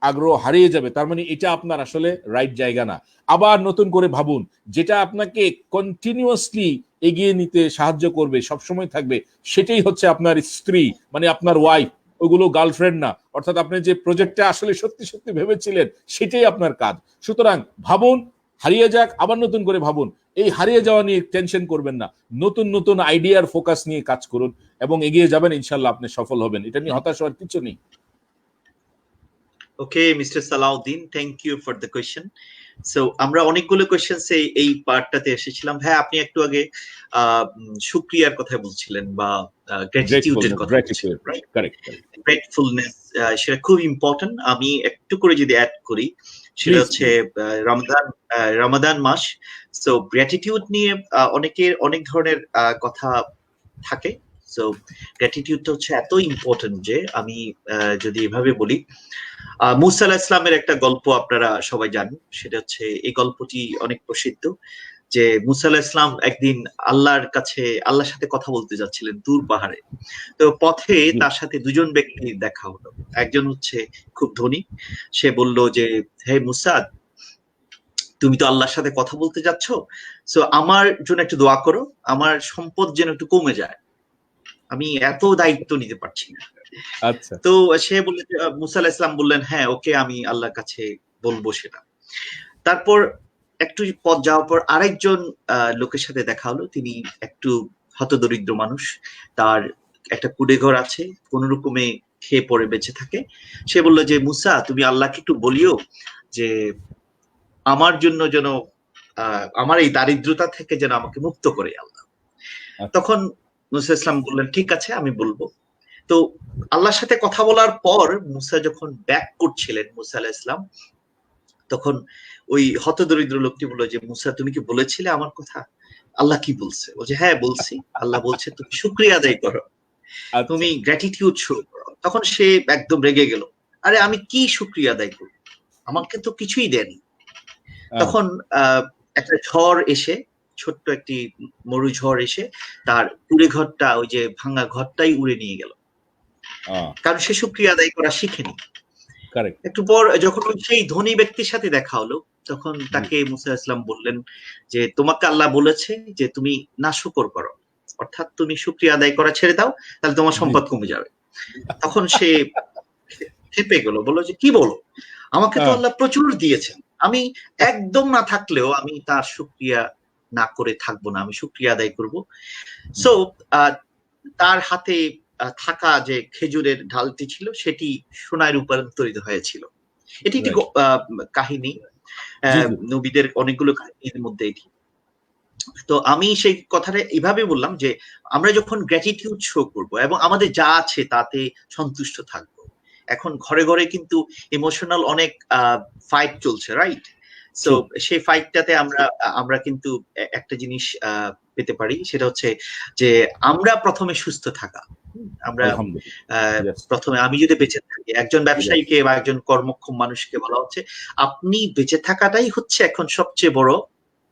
আগ্রহ হারিয়ে যাবে, তার মানে এটা আপনার আসলে রাইট জায়গা না। আবার নতুন করে ভাবুন, যেটা আপনাকে কন্টিনিউয়াসলি এগিয়ে নিতে সাহায্য করবে, সবসময় থাকবে, সেটাই হচ্ছে আপনার স্ত্রী, মানে আপনার ওয়াইফ। ওইগুলো গার্লফ্রেন্ড না। অর্থাৎ আপনি যে প্রজেক্টটা আসলে সত্যি সত্যি ভেবেছিলেন, সেটাই আপনার কাজ। সুতরাং ভাবুন, হারিয়ে যাক, আবার নতুন করে ভাবুন। এই হারিয়ে যাওয়া নিয়ে টেনশন করবেন না, নতুন নতুন আইডিয়ার ফোকাস নিয়ে কাজ করুন এবং এগিয়ে যাবেন, ইনশাল্লাহ আপনি সফল হবেন। এটা নিয়ে হতাশ হওয়ার কিছু নেই। Okay, Mr. Salahuddin, thank you for the question. So আমরা অনেকগুলো কোয়েশ্চেন এই পার্টটাতে এসেছিলাম। হ্যাঁ, আপনি একটু আগে শুকরিয়ার কথা বলছিলেন বা গ্র্যাটিটিউডের কথা বলছিলেন, রাইট? গ্রেটফুলনেস, সেটা খুব ইম্পর্টেন্ট। আমি একটু করে যদি অ্যাড করি, সেটা হচ্ছে রমাদান মাস। সো গ্র্যাটিটিউড নিয়ে অনেকের অনেক ধরনের কথা থাকে। সো গ্র্যাটিটিউডটা হচ্ছে এত ইম্পর্টেন্ট যে আমি যদি এভাবে বলি, মুসা আলাইহিস সালামের একটা গল্প আপনারা সবাই জানেন। সেটা হচ্ছে, এই গল্পটি অনেক প্রসিদ্ধ, যে মুসা আলাইহিস সালাম একদিন আল্লাহর সাথে কথা বলতে যাচ্ছিলেন দূর পাহাড়ে। তো পথে তার সাথে দুজন ব্যক্তি দেখা হলো। একজন হচ্ছে খুব ধনী, সে বলল যে, হে মুসা, তুমি তো আল্লাহর সাথে কথা বলতে যাচ্ছ, সো আমার জন্য একটু দোয়া করো, আমার সম্পদ যেন একটু কমে যায়, আমি এত দায়িত্ব নিতে পারছি না। আচ্ছা। তো সে বললেন, মুসা আলাইহিস সালাম বললেন, হ্যাঁ ওকে, আমি আল্লাহর কাছে বলবো সেটা। তারপর একটু পথ যাওয়ার পর আরেকজন লোকের সাথে দেখা হলো। তিনি একটু হতদরিদ্র মানুষ, তার একটা কুড়ে ঘর আছে, কোন রকমে খেয়ে পড়ে বেঁচে থাকে। সে বললো যে, মুসা, তুমি আল্লাহকে একটু বলিও যে আমার জন্য যেন আমার এই দারিদ্রতা থেকে যেন আমাকে মুক্ত করে আল্লাহ। তখন মুসা ইসলাম বললেন, ঠিক আছে, আমি বলবো। তো আল্লাহর সাথে কথা বলার পর মুসা যখন ব্যাক করছিলেন, মুসা আলাইহিস সালাম, তখন ওই হতদরিদ্র লোকটি বলল যে, মুসা, তুমি কি বলেছিলে আমার কথা? আল্লাহ কি বলছে? বলছে, হ্যাঁ বলছি। আল্লাহ বলছে তুমি শুকরিয়া আদায় করো, তুমি গ্র্যাটিটিউড শো করো। তখন সে একদম রেগে গেল, আরে আমি কি শুকরিয়া আদায় করব, আমাকে তো কিছুই দেয়নি। তখন একটা ঝড় এসে, ছোট্ট একটি মরু ঝড় এসে তার কুড়ে ঘরটা, ওই যে ভাঙা ঘরটাই উড়ে নিয়ে গেল, কারণ সে শুকরিয়া আদায় করা শিখেনি। একটু পর যখন সেই ধনী ব্যক্তির সাথে দেখা হলো, তখন তাকে মুসা ইসলাম বললেন যে, তোমাকে আল্লাহ বলেছে যে তুমি নাশুকর করো, অর্থাৎ তুমি শুকরিয়া আদায় করা ছেড়ে দাও, তাহলে তোমার সম্পদ কমে যাবে। তখন সে খেপে গেল, বললো যে, কি বলো, আমাকে তো আল্লাহ প্রচুর দিয়েছেন, আমি একদম না থাকলেও আমি তার শুকরিয়া না করে থাকবো না, আমি শুকরিয়া আদায় করব। সো তার হাতে থাকা যে খেজুরের ঢালটি ছিল, সেটি সোনায় রূপান্তরিত হয়েছিল। এটি একটি কাহিনী, নবীদের অনেকগুলো কাহিনীর মধ্যে এটি। তো আমি সেই কথাটা এইভাবে বললাম যে, আমরা যখন গ্র্যাটিটিউড শো করব এবং আমাদের যা আছে তাতে সন্তুষ্ট থাকবো। এখন ঘরে ঘরে কিন্তু ইমোশনাল অনেক ফাইট চলছে, রাইট? সো সেই ফাইটটাতে আমরা কিন্তু একটা জিনিস পেতে পারি, সেটা হচ্ছে যে আমরা প্রথমে সুস্থ থাকা। আমরা প্রথমে, আমি যদি বেঁচে থাকি, একজন ব্যবসায়ীকে বা একজন কর্মক্ষম মানুষকে বলা হচ্ছে, আপনি বেঁচে থাকাটাই হচ্ছে এখন সবচেয়ে বড়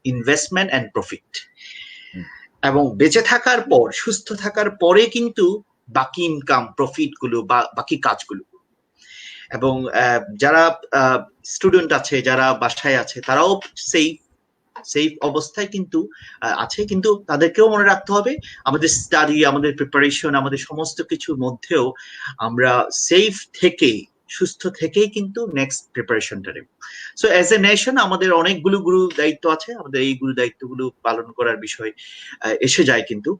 ইনভেস্টমেন্ট এন্ড প্রফিট। এবং বেঁচে থাকার পর, সুস্থ থাকার পরে কিন্তু বাকি ইনকাম, প্রফিট গুলো বা বাকি কাজগুলো। এবং যারা স্টুডেন্ট আছে, যারা বাসায় আছে, তারাও সেফ সেফ অবস্থায় কিন্তু আছে, কিন্তু তাদেরকেও মনে রাখতে হবে আমাদের স্টাডি, আমাদের প্রিপারেশন, আমাদের সমস্ত কিছুর মধ্যেও আমরা সেফ থেকে, সুস্থ থেকেই কিন্তু নেক্সট প্রিপারেশনটা নেব। সো অ্যাজ এ নেশন আমাদের অনেকগুলো গুরু দায়িত্ব আছে, আমাদের এই গুরু দায়িত্বগুলো পালন করার বিষয় এসে যায়। কিন্তু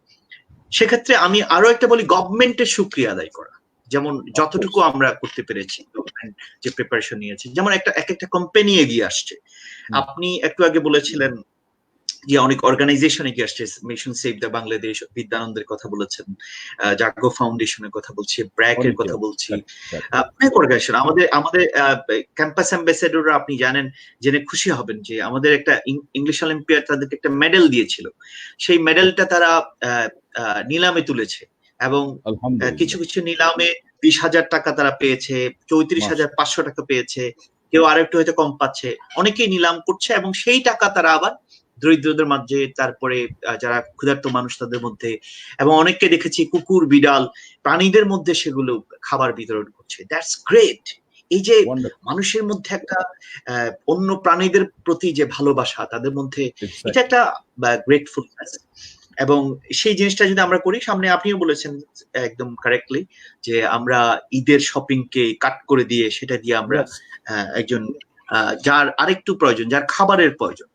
সেক্ষেত্রে আমি আরো একটা বলি, গভর্নমেন্টের সুক্রিয়া আদায় করা। যেমন যতটুকু আমরা করতে পেরেছি, গভর্নমেন্ট যে প্রিপারেশন নিয়েছে, যেমন একটা কোম্পানি এগিয়ে আসছে। আপনি একটু আগে বলেছিলেন যে অনেক অর্গানাইজেশন এগিয়ে আসছে, মিশন সেভ দ্য বাংলাদেশ, বিদ্যানন্দের কথা বলেছেন, জাগ্রো ফাউন্ডেশনের কথা বলছি, ব্র্যাক এর কথা বলছি, অনেক অর্গানাইজেশন। আমাদের আমাদের ক্যাম্পাস অ্যাম্বাসেডররা আপনি জানেন, জেনে খুশি হবেন যে আমাদের একটা ইংলিশ অলিম্পিয়াড তাদেরকে একটা মেডেল দিয়েছিল। সেই মেডেলটা তারা নিলামে তুলেছে, এবং কিছু কিছু নিলামে 20,000 টাকা তারা পেয়েছে, 34,500 টাকা পেয়েছে, কেউ আরেকটু হয়তো কম পাচ্ছে। অনেকেই নিলাম করছে, এবং সেই টাকা তারা আবার দরিদ্রদের মাঝে, তারপরে যারা ক্ষুধার্ত মানুষ তাদের মধ্যে, এবং অনেককে দেখেছি কুকুর, বিড়াল, প্রাণীদের মধ্যে সেগুলো খাবার বিতরণ করছে। That's great. এই যে মানুষের মধ্যে একটা অন্য প্রাণীদের প্রতি যে ভালোবাসা তাদের মধ্যে, এটা একটা গ্রেটফুলনেস। এবং সেই জিনিসটা যদি আমরা করি, সামনে আপনিও বলেছেন একদম কারেক্টলি যে আমরা ঈদের শপিং কে কাট করে দিয়ে সেটা দিয়ে আমরা একজন যার আরেকটু প্রয়োজন, যার খাবারের প্রয়োজন,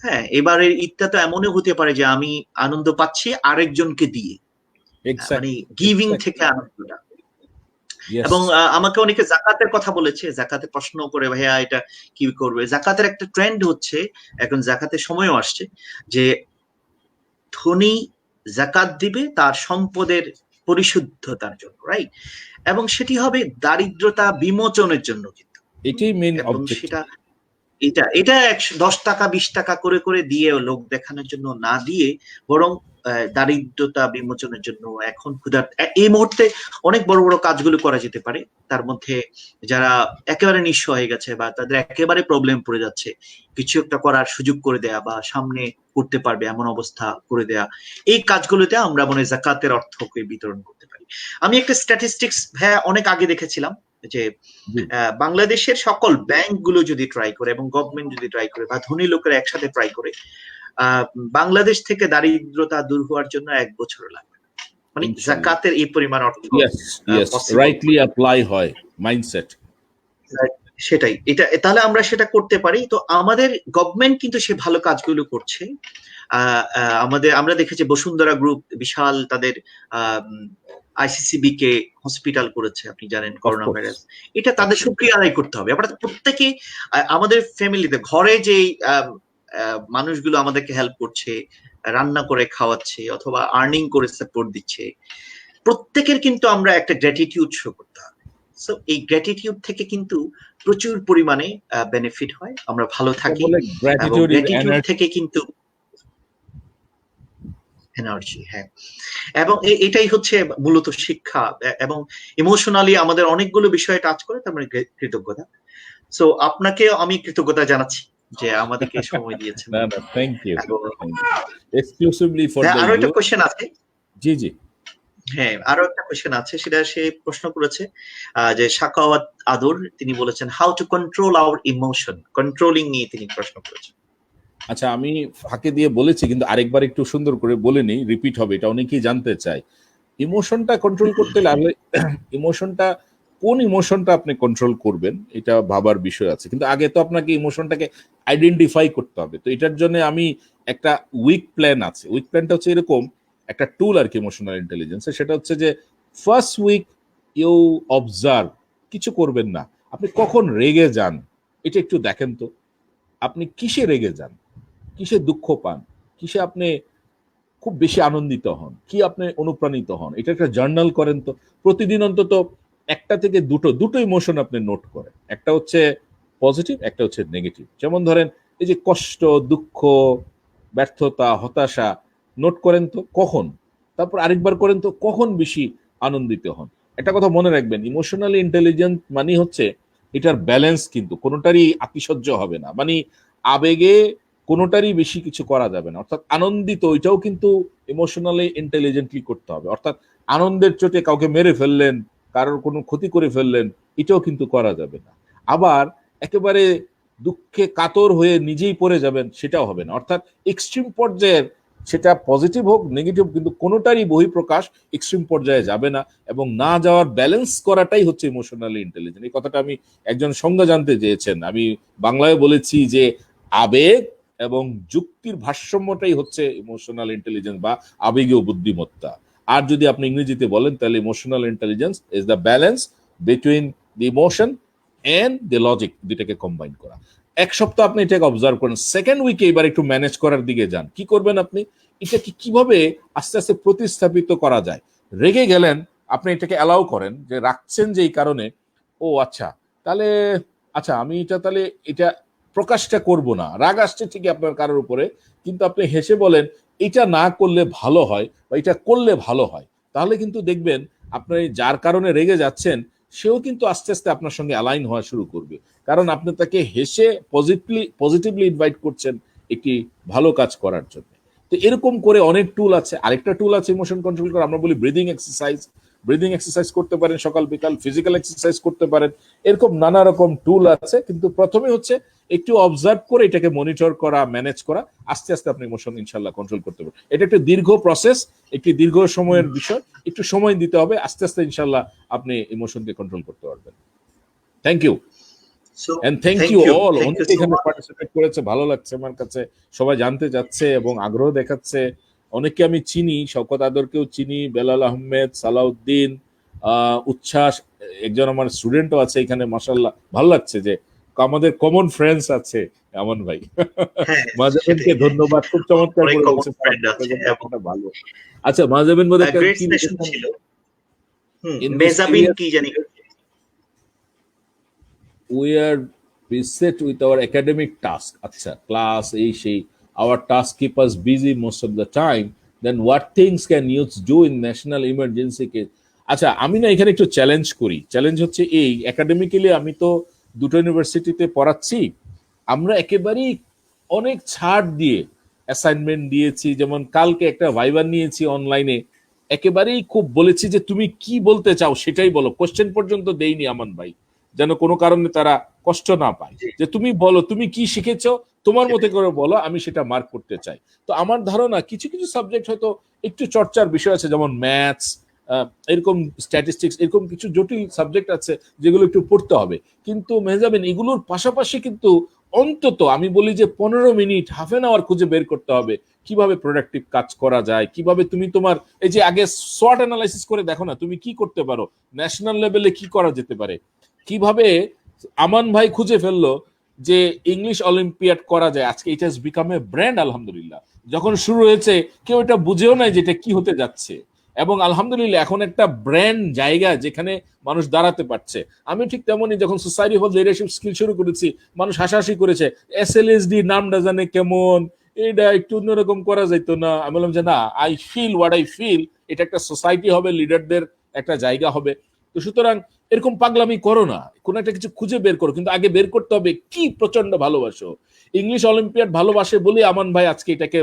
হ্যাঁ, এবারের ঈদটা তো এমনও হতে পারে যে আমি আনন্দ পাচ্ছি আরেকজনকে দিয়ে, মানে গিভিং থেকে আনন্দটা। এবং আমাকে অনেকে জাকাতের কথা বলেছে, জাকাতের প্রশ্ন করে, ভাইয়া এটা কি করবে। জাকাতের একটা ট্রেন্ড হচ্ছে এখন, জাকাতের সময়ও আসছে যে ধনী জাকাত দিবে তার সম্পদের পরিশুদ্ধতার জন্য, রাইট? এবং সেটি হবে দারিদ্রতা বিমোচনের জন্য, কিন্তু এটাই মেইন অবজেক্টিভ। সেটা এটা 10 টাকা 20 টাকা করে করে দিয়ে লোক দেখানোর জন্য না দিয়ে, বরং দারিদ্রতা বিমোচনের জন্য এখন এই মুহূর্তে অনেক বড় বড় কাজগুলো করা যেতে পারে। তার মধ্যে যারা একেবারে নিঃস্ব হয়ে গেছে বা তাদের একেবারে প্রবলেম পড়ে যাচ্ছে, কিছু একটা করার সুযোগ করে দেয়া বা সামনে করতে পারবে এমন অবস্থা করে দেয়া, এই কাজগুলোতে আমরা মনে জাকাতের অর্থকে বিতরণ করতে পারি। আমি একটা স্ট্যাটিস্টিক্স অনেক আগে দেখেছিলাম যে বাংলাদেশের সকল ব্যাংক গুলো যদি ট্রাই করে এবং গভর্নমেন্ট যদি ট্রাই করে বা ধনী লোকেরা একসাথে ট্রাই করে, বাংলাদেশ থেকে দারিদ্রতা দূর হওয়ার জন্য 1 বছর লাগবে। মানে যাকাতের এই পরিমাণ অর্থ রাইটলি অ্যাপ্লাই হয় মাইন্ডসেট, সেটাই। এটা তাহলে আমরা সেটা করতে পারি। তো আমাদের গভর্নমেন্ট কিন্তু সে ভালো কাজগুলো করছে। আমরা দেখেছি বসুন্ধরা গ্রুপ বিশাল তাদের আইসিসিবি কে হসপিটাল করেছে, আপনি জানেন, করোনা ভাইরাস। এটা তাদের শুকরিয়া আদায় করতে হবে। আমরা প্রত্যেকে আমাদের ফ্যামিলিতে, ঘরে যে মানুষগুলো আমাদেরকে হেল্প করছে, রান্না করে খাওয়াচ্ছে অথবা আর্নিং করে সাপোর্ট দিচ্ছে, প্রত্যেকের কিন্তু আমরা একটা গ্র্যাটিটিউড শো করতে হবে। সো এই গ্র্যাটিটিউড থেকে কিন্তু প্রচুর পরিমাণে বেনিফিট হয়, আমরা ভালো থাকি। গ্র্যাটিটিউড থেকে কিন্তু এনার্জি, হ্যাঁ। এবং এটাই হচ্ছে মূলত শিক্ষা। এবং ইমোশনালি আমাদের অনেকগুলো বিষয় টাচ করে, তার মানে কৃতজ্ঞতা। সো আপনাকেও আমি কৃতজ্ঞতা জানাচ্ছি যে আমাদেরকে সময় দিয়েছেন। না না, thank you exclusively for the. আরো একটা কোশ্চেন আছে। জি জি, হ্যাঁ, আরো একটা কোশ্চেন আছে, সেটা সে প্রশ্ন করেছে যে সাখাওয়াত আদর, তিনি বলেছেন how to control hour emotion, controlling নিয়ে তিনি প্রশ্ন করেছেন। আচ্ছা, আমি ফাঁকে দিয়ে বলেছি কিন্তু আরেকবার একটু সুন্দর করে বলে নিই, রিপিট হবে, এটা অনেকেই জানতে চায়। ইমোশনটা কন্ট্রোল করতে লাগলে ইমোশনটা কোন ইমোশনটা আপনি কন্ট্রোল করবেন এটা ভাবার বিষয় আছে, কিন্তু আগে তো আপনাকে ইমোশনটাকে আইডেন্টিফাই করতে হবে। তো এটার জন্য আমি একটা উইক প্ল্যান আছে। উইক প্ল্যানটা হচ্ছে এরকম একটা টুল আর কি ইমোশনাল ইন্টেলিজেন্সের। সেটা হচ্ছে যে ফার্স্ট উইক ইউ অবজার্ভ, কিছু করবেন না, আপনি কখন রেগে যান এটা একটু দেখেন তো। আপনি কিসে রেগে যান, কিসে দুঃখ পান, কিসে আপনি খুব বেশি আনন্দিত হন, কি আপনি অনুপ্রাণিত হন, এটা একটা জার্নাল করেন তো। প্রতিদিন অন্তত একটা থেকে দুটো ইমোশন আপনি নোট করেন। একটা হচ্ছে পজিটিভ, একটা হচ্ছে নেগেটিভ। যেমন ধরেন এই যে কষ্ট, দুঃখ, ব্যর্থতা, হতাশা নোট করেন তো কখন। তারপর আরেকবার করেন তো কখন বেশি আনন্দিত হন। একটা কথা মনে রাখবেন, ইমোশনালি ইন্টেলিজেন্ট মানে হচ্ছে এটার ব্যালেন্স, কিন্তু কোনোটারই আতিশয্য হবে না। মানে আবেগে কোনোটারই বেশি কিছু করা যাবে না। অর্থাৎ আনন্দিত ওইটাও কিন্তু ইমোশনালি ইন্টেলিজেন্টলি করতে হবে। অর্থাৎ আনন্দের চোটে কাউকে মেরে ফেললেন, কারোর কোনো ক্ষতি করে ফেললেন, এটাও কিন্তু করা যাবে না। আবার একেবারে দুঃখে কাতর হয়ে নিজেই পড়ে যাবেন, সেটাও হবে না। অর্থাৎ এক্সট্রিম পর্যায়ের, সেটা পজিটিভ হোক নেগেটিভ, কিন্তু কোনোটারই বহিঃপ্রকাশ এক্সট্রিম পর্যায়ে যাবে না, এবং না যাওয়ার ব্যালেন্স করাটাই হচ্ছে ইমোশনালি ইন্টেলিজেন্ট। এই কথাটা আমি একজন সংজ্ঞা জানতে চেয়েছেন, আমি বাংলায় বলেছি যে আবেগ এবং যুক্তির ভারসাম্যটাই হচ্ছে ইমোশনাল ইন্টেলিজেন্স বা আবেগীয় বুদ্ধিমত্তা। আর যদি আপনি ইংরেজিতে বলেন তাহলে emotional intelligence is the balance between the emotion and the logic, দুটাকে কম্বাইন করা। এক সপ্তাহ আপনি এটাকে অবজার্ভ করেন, সেকেন্ড উইকে এবার একটু ম্যানেজ করার দিকে যান। কি করবেন আপনি? এটাকে কিভাবে আস্তে আস্তে প্রতিস্থাপিত করা যায়। রেগে গেলেন, আপনি এটাকে অ্যালাউ করেন যে রাখছেন যে এই কারণে, ও আচ্ছা তাহলে, আচ্ছা আমি এটা তাহলে এটা প্রকাশটা করব না। রাগ আসছে ঠিকই আপনার কারোর উপরে, কিন্তু আপনি হেসে বলেন এটা না করলে ভালো হয় বা এটা করলে ভালো হয়। তাহলে কিন্তু দেখবেন আপনি যার কারণে রেগে যাচ্ছেন সেও কিন্তু আস্তে আস্তে আপনার সঙ্গে অ্যালাইন হওয়া শুরু করবে, কারণ আপনি তাকে হেসে পজিটিভলি ইনভাইট করছেন একটি ভালো কাজ করার জন্য। তো এরকম করে অনেক টুল আছে। আরেকটা টুল আছে ইমোশন কন্ট্রোল করা, আমরা বলি ব্রিদিং এক্সারসাইজ। ব্রিদিং এক্সারসাইজ করতে পারেন সকাল বিকাল, ফিজিক্যাল এক্সারসাইজ করতে পারেন, এরকম নানা রকম টুল আছে। কিন্তু প্রথমে হচ্ছে একটু অবজার্ভ করে এটাকে মনিটর করা, ম্যানেজ করা, আস্তে আস্তে আপনি ইমোশন ইনশাল্লাহ কন্ট্রোল করতে পারবেন। এটা একটা দীর্ঘ প্রসেস, একটি দীর্ঘ সময়ের বিষয়, একটু সময় দিতে হবে, আস্তে আস্তে ইনশাল্লাহ আপনি ইমোশনকে কন্ট্রোল করতে পারবেন। Thank you So and thank thank you you, অল। thank অনেকে you so এখানে much. পার্টিসিপেট করেছে, ভালো লাগছে আমার কাছে, সবাই জানতে চাচ্ছে এবং আগ্রহ দেখাচ্ছে। অনেকে আমি চিনি, শওকত আদরকেও চিনি, বেলাল আহমেদ, সালাউদ্দিন, উচ্ছ্বাস, একজন আমার স্টুডেন্টও আছে এখানে, মাশাআল্লাহ ভালো লাগছে যে আমাদের কমন ফ্রেন্ডস আছে। আমান ভাই, হ্যাঁ, মাজাবিনকে সেটাই। ধন্যবাদ, খুব চমৎকার অনেক করে কমন বলছে, ফ্রেন্ড আছে এবং ভালো। আচ্ছা মাজাবিন বোধহয় গ্রেট কি সেশন লিখেছেন? ছিল। In this মেজাবিন period কি জানি। we are beset with our academic task, acha class ei shei, our task keep us busy most of the time, then what things can youths do in national emergency case? আচ্ছা আমি না এখানে একটু challenge করি। Challenge হচ্ছে এই, academically আমি তো দুটো ইউনিভার্সিটিতে পড়াচ্ছি, আমরা একেবারেই অনেক ছাড় দিয়ে অ্যাসাইনমেন্ট দিয়েছি। যেমন কালকে একটা ভাইবা নিয়েছি অনলাইনে, একেবারেই খুব বলেছি যে তুমি কি বলতে চাও সেটাই বলো, কোশ্চেন পর্যন্ত দেইনি আমান ভাই, যেন কোনো কারণে তারা কষ্ট না পায়। যে তুমি বলো তুমি কি শিখেছো, তোমার মতো করে বলো, আমি সেটা মার্ক করতে চাই। তো আমার ধারণা কিছু কিছু সাবজেক্ট হয়তো একটু চর্চার বিষয় আছে, যেমন ম্যাথস, এরকম স্ট্যাটিস্টিক্স, এরকম কিছু জটিল সাবজেক্ট আছে যেগুলো একটু পড়তে হবে। কিন্তু মেহজাবিন এগুলোর পাশাপাশি কিন্তু অন্তত আমি বলি যে 15 মিনিট, হাফ এন আওয়ার খুঁজে বের করতে হবে কিভাবে প্রোডাক্টিভ কাজ করা যায়, কিভাবে তুমি তোমার এই যে আগে সোয়াট অ্যানালাইসিস করে দেখো না তুমি কি করতে পারো, ন্যাশনাল লেভেলে কি করা যেতে পারে। কিভাবে আমান ভাই খুঁজে ফেললো যে ইংলিশ অলিম্পিয়াড করা যায়, আজকে it has become a brand. আলহামদুলিল্লাহ, যখন শুরু হয়েছে কেউ এটা বুঝেও নাই যে এটা কি হতে যাচ্ছে, এবং আলহামদুলিল্লাহ এখন একটা ব্র্যান্ড জায়গা যেখানে মানুষ দাঁড়াতে পারছে। আমি ঠিক তেমনই যখন সোসাইটি ফর লিডারশিপ স্কিল শুরু করেছি, মানুষ হাসাহাসি করেছে, SLSD নামটা জানে কেমন, এটা একটু অন্যরকম করা যাইতো না। আমি বললাম যে না, I feel what I feel, এটা একটা সোসাইটি হবে, লিডারদের একটা জায়গা হবে। তো সুতরাং এরকম পাগলামি করো না, কোন একটা কিছু খুঁজে বের করো, কিন্তু আগে বের করতে হবে কি প্রচন্ড ভালোবাসো। ইংলিশ অলিম্পিয়াড ভালোবাসে বলে আমান ভাই আজকে এটাকে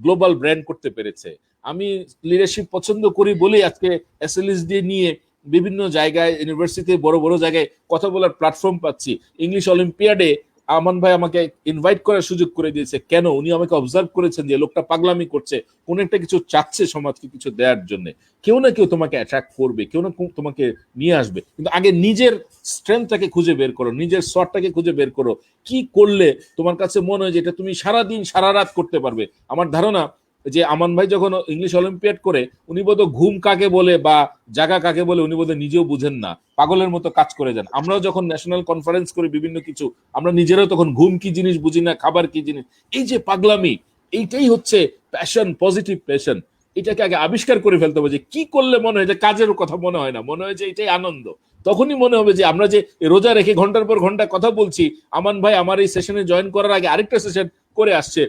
গ্লোবাল ব্র্যান্ড করতে পেরেছে। আমি লিডারশিপ পছন্দ করি বলেই আজকে SLSD নিয়ে বিভিন্ন জায়গায়, ইউনিভার্সিটি, বড় বড় জায়গায় কথা বলার প্ল্যাটফর্ম পাচ্ছি। ইংলিশ অলিম্পিয়াডে আমান ভাই আমাকে ইনভাইট করার সুযোগ করে দিয়েছে। কেন? উনি আমাকে অবজার্ভ করেছেন যে লোকটা পাগলামি করছে, কোন একটা কিছু চাচ্ছে সমাজকে কিছু দেওয়ার জন্য। কেউ না কেউ তোমাকে অ্যাট্রাক্ট করবে, কেউ না কেউ তোমাকে নিয়ে আসবে, কিন্তু আগে নিজের স্ট্রেংথটাকে খুঁজে বের করো, নিজের শর্টটাকে খুঁজে বের করো। কি করলে তোমার কাছে মনে হয় যে এটা তুমি সারাদিন সারা রাত করতে পারবে। আমার ধারণা যে আমান ভাই যখন ইংলিশ অলিম্পিয়াড করে, উনি বোধহয় ঘুম কাকে বলে বা জাগা কাকে বলে উনি বোধহয় নিজেও বুঝেন না, পাগলের মতো কাজ করে যান। আমরাও যখন ন্যাশনাল কনফারেন্স করি বিভিন্ন কিছু, আমরা নিজেরাও তখন ঘুম কি জিনিস বুঝি না, খাবার কি জিনিস। এই যে পাগলামি, এইটাই হচ্ছে প্যাশন, পজিটিভ প্যাশন। এটাকে আগে আবিষ্কার করে ফেলতে হবে যে কি করলে মনে হয় যে কাজের কথা মনে হয় না, মনে হয় যে এটাই আনন্দ। তখনই মনে হবে যে আমরা যে রোজা রেখে ঘন্টার পর ঘন্টা কথা বলছি, আমান ভাই আমার এই সেশনে জয়েন করার আগে আরেকটা সেশন করে আসছে,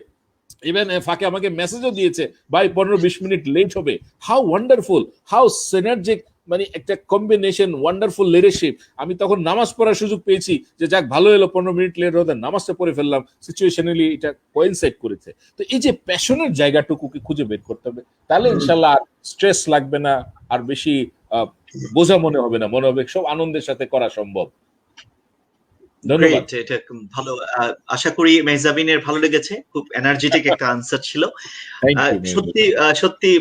ইভেন ফাঁকে আমাকে মেসেজও দিয়েছে ভাই 15-20 মিনিট লেট হবে। হাউ ওয়ান্ডারফুল, হাউ সিনার্জিক মানে একটা কম্বিনেশন ওয়ান্ডারফুল লিডারশিপ। আমি তখন নামাজ পড়ার সুযোগ পেয়েছি, যে যাক ভালো এলো 15 মিনিট লেট হতে নামাজটা পড়ে ফেললাম, সিচুয়েশনালি এটা কোইনসাইড করেছে। তো এই যে প্যাশনের জায়গাটুকুকে খুঁজে বের করতে হবে, তাহলে ইনশাল্লাহ আর স্ট্রেস লাগবে না, আর বেশি বোঝা মনে হবে না, মনে হবে সব আনন্দের সাথে করা সম্ভব। ধন্যবাদ। গ্রেট, এটা ভালো। আশা করি মেহজাবিনের ভালো লেগেছে, খুব এনার্জেটিক একটা আনসার ছিল। Thank you. সত্যি সত্যি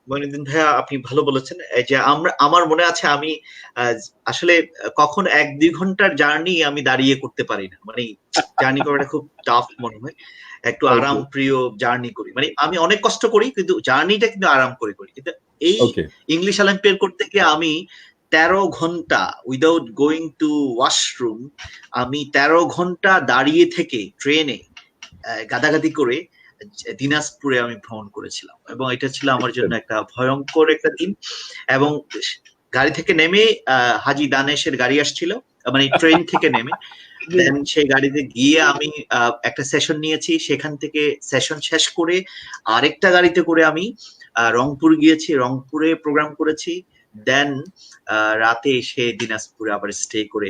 মঈনুদ্দিন ভাইয়া আপনি ভালো বলেছেন। এই যে আমার মনে আছে আমি আসলে কখন 1-2 ঘন্টার জার্নি আমি দাঁড়িয়ে করতে পারি না, মানে জার্নি করাটা খুব টাফ মনে হয়। একটু আরাম প্রিয় জার্নি করি, মানে আমি অনেক কষ্ট করি কিন্তু জার্নিটা কিন্তু আরাম করে করি। কিন্তু এই ইংলিশ অলিম্পিয়াড করতে গিয়ে আমি 13 ঘন্টা উইদাউট গোয়িং টু ওয়াশরুম, আমি 13 ঘন্টা দাঁড়িয়ে থেকে ট্রেনে গাদাগাদি করে দিনাজপুরে আমি ভ্রমণ করেছিলাম, এবং এটা ছিল আমার জন্য একটা ভয়ঙ্কর একটা দিন। এবং গাড়ি থেকে নেমে হাজি দানেশের গাড়ি আসছিল, মানে ট্রেন থেকে নেমে দেন সেই গাড়িতে গিয়ে আমি একটা সেশন নিয়েছি, সেখান থেকে সেশন শেষ করে আরেকটা গাড়িতে করে আমি রংপুর গিয়েছি, রংপুরে প্রোগ্রাম করেছি, দেন রাতে এসে দিনাজপুরে আবার স্টে করে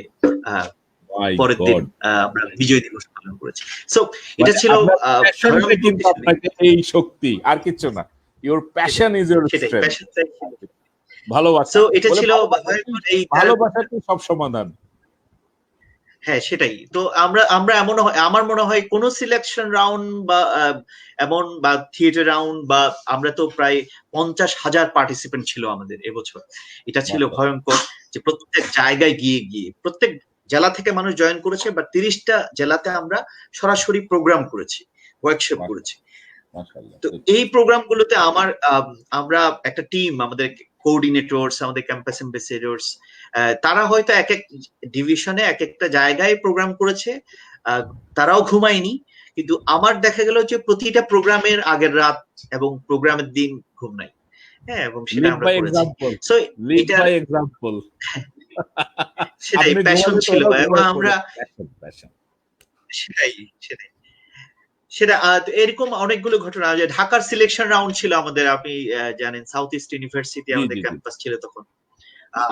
পরের দিন আমরা বিজয় দিবস পালন করেছি। সো এটা ছিল এই শক্তি, আর কিছু না। Your passion is your strength, ভালোবাসা। সো এটা ছিল ভালোবাসাতে সব সমাধান। হ্যাঁ, সেটাই তো। আমরা এমন হয়, আমার মনে হয় কোন সিলেকশন রাউন্ড বা এমন বা থিয়েটার রাউন্ড বা আমরা তো প্রায় 50,000 পার্টিসিপেন্ট ছিল আমাদের এবছর। এটা ছিল ভয়ঙ্কর, যে প্রত্যেক জায়গায় গিয়ে গিয়ে প্রত্যেক জেলা থেকে মানুষ জয়েন করেছে, বা 30টা জেলাতে আমরা সরাসরি প্রোগ্রাম করেছি, ওয়ার্কশপ করেছি। তো এই প্রোগ্রামগুলোতে আমরা একটা টিম, আমাদের কোঅর্ডিনেটরস, আমাদের ক্যাম্পাস অ্যাম্বাসেডরস, তারা হয়তো এক এক ডিভিশনে এক একটা জায়গায় প্রোগ্রাম করেছে, তারাও ঘুমায়নি, কিন্তু আমার দেখা গেল যে প্রতিটা প্রোগ্রামের আগের রাত এবং প্রোগ্রামের দিন ঘুম নাই। হ্যাঁ, এবং সেটা আমরা করেছি। সো এটা সেটাই প্যাশন ছিল, এবং আমরা সেটাই সেটা এরকম অনেকগুলো ঘটনা। যে ঢাকার সিলেকশন রাউন্ড ছিল আমাদের, আপনি জানেন সাউথ ইস্ট ইউনিভার্সিটি আমাদের ক্যাম্পাস ছিল তখন।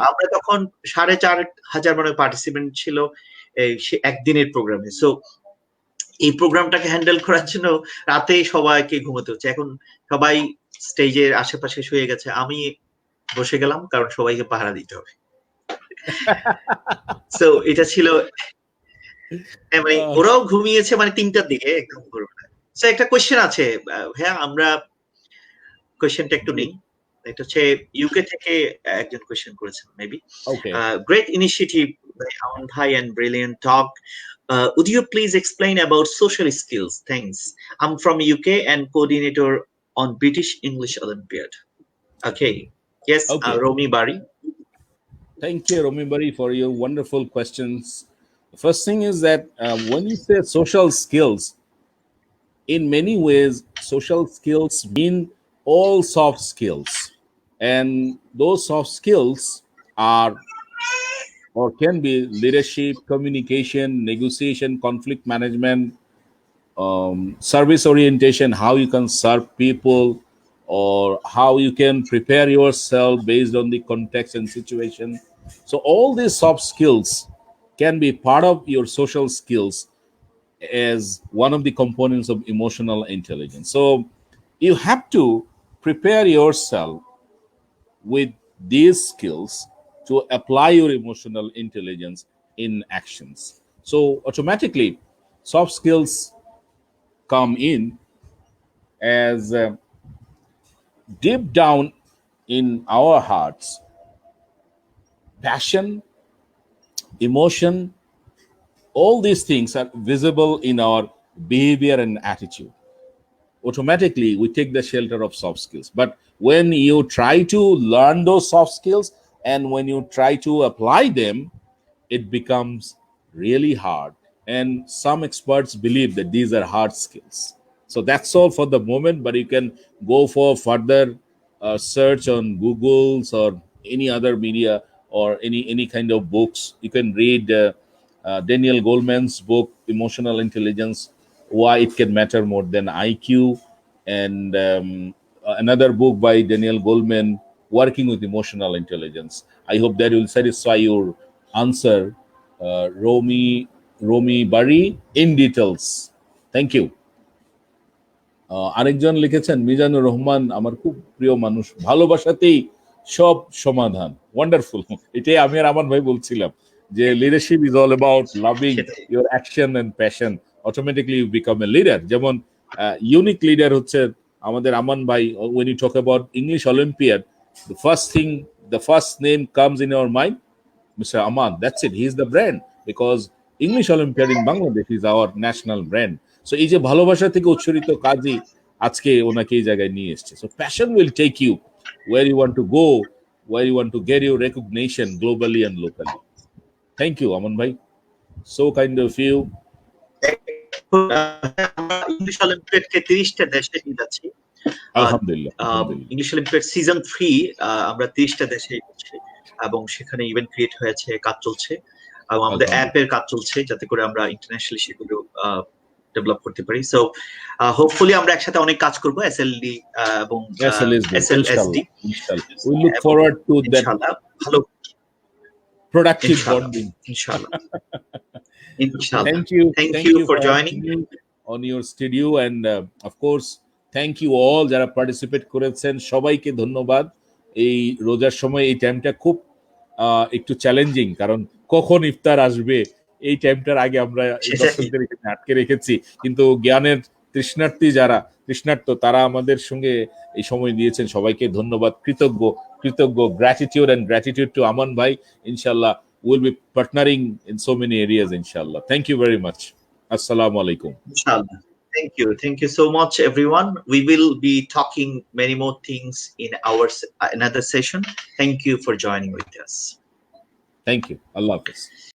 আমরা তখন 4,500 মানে পার্টিসিপেন্ট ছিল এই একদিনের প্রোগ্রামে। সো এই প্রোগ্রামটাকে হ্যান্ডেল করার জন্য রাতে সবাইকে ঘুমাতে হচ্ছে। এখন সবাই স্টেজের আশেপাশে শুয়ে গেছে, আমি বসে গেলাম কারণ সবাইকে পাহারা দিতে হবে। সো এটা ছিল, মানে ওরাও ঘুমিয়েছে, মানে 3টার দিকে একদম ভোরবেলা। সো একটা কোয়েশ্চেন আছে, হ্যাঁ আমরা কোয়েশ্চেনটা একটু নেই। এটা হচ্ছে ইউকে থেকে একজন কোয়েশ্চেন করেছেন maybe. Great initiative by Aman Bhai and brilliant talk. Would you please explain about social skills? Thanks. I'm from UK and coordinator on British English Olympiad. Okay. Yes, Romi Bari. Thank you, Romi Bari, for your wonderful questions. The first thing is that when you say social skills, in many ways, social skills mean all soft skills. And those soft skills are or can be leadership, communication, negotiation, conflict management, service orientation, how you can serve people, or how you can prepare yourself based on the context and situation. So all these soft skills can be part of your social skills as one of the components of emotional intelligence. So you have to prepare yourself with these skills to apply your emotional intelligence in actions. So automatically, soft skills come in as deep down in our hearts, passion, emotion, all these things are visible in our behavior and attitude. Automatically, we take the shelter of soft skills. But when you try to learn those soft skills and when you try to apply them, it becomes really hard. And some experts believe that these are hard skills. So that's all for the moment, but you can go for further search on Google's or any other media or any kind of books. You can read Daniel Goleman's book, Emotional Intelligence, Why It Can Matter More Than IQ, and another book by Daniel Goleman, working with emotional intelligence. I hope that will satisfy your answer, Romi Bari, in details. Thank you. আরেকজন লিখেছেন মিজানুর রহমান, আমার খুব প্রিয় মানুষ, ভালোবাসাতেই সব সমাধান। Wonderful. এটাই আমি আর আমান ভাই বলছিলাম যে leadership is all about loving your action and passion, automatically you become a leader. যেমন ইউনিক লিডার হচ্ছে আমাদের আমান ভাই। when you talk about English Olympiad, the first name comes in your mind, Mr. Aman. That's it. He is the brand, because English Olympiad in Bangladesh is our national brand. So এই যে ভালোবাসা থেকে উৎসরিত কাজই আজকে ওনাকে এই জায়গায় নিয়ে এসছে। So passion will take you where you want to go, where you want to get your recognition globally and locally. Thank you, Aman bhai. So kind of you. English অলিম্পিয়াডকে 30টা দেশে নিয়ে যাচ্ছি। আলহামদুলিল্লাহ। ইংলিশ অলিম্পিয়াড সিজন 3 আমরা 30টা দেশে করছি এবং সেখানে ইভেন্ট ক্রিয়েট হয়েছে, কাজ চলছে, এবং আমাদের অ্যাপের কাজ চলছে যাতে করে আমরা ইন্টারন্যাশনালি সেগুলো ডেভেলপ করতে পারি। সো হোপফুলি আমরা একসাথে অনেক কাজ করব, এসএলডি এবং এসএলএসডি। We look forward to that. ভালো productive bonding. Inshallah. Thank you for joining on your studio, and of course thank you all যারা পার্টিসিপেট করেছেন, সবাইকে ধন্যবাদ। এই রোজার সময় এই টাইমটা খুব একটু চ্যালেঞ্জিং, কারণ কখন ইফতার আসবে এই টাইমটার আগে আমরা দর্শকদের এখানে আটকে রেখেছি, কিন্তু জ্ঞানের তৃষ্ণার্ত তারা আমাদের সঙ্গে এই সময় দিয়েছেন। সবাইকে ধন্যবাদ, কৃতজ্ঞ, gratitude to Aman bhai. Inshallah we'll be partnering in so many areas, inshallah. Thank you very much. Assalamu alaikum. Inshallah. Thank you so much, everyone. We will be talking many more things in our another session. Thank you for joining with us. Thank you. Allah Hafiz.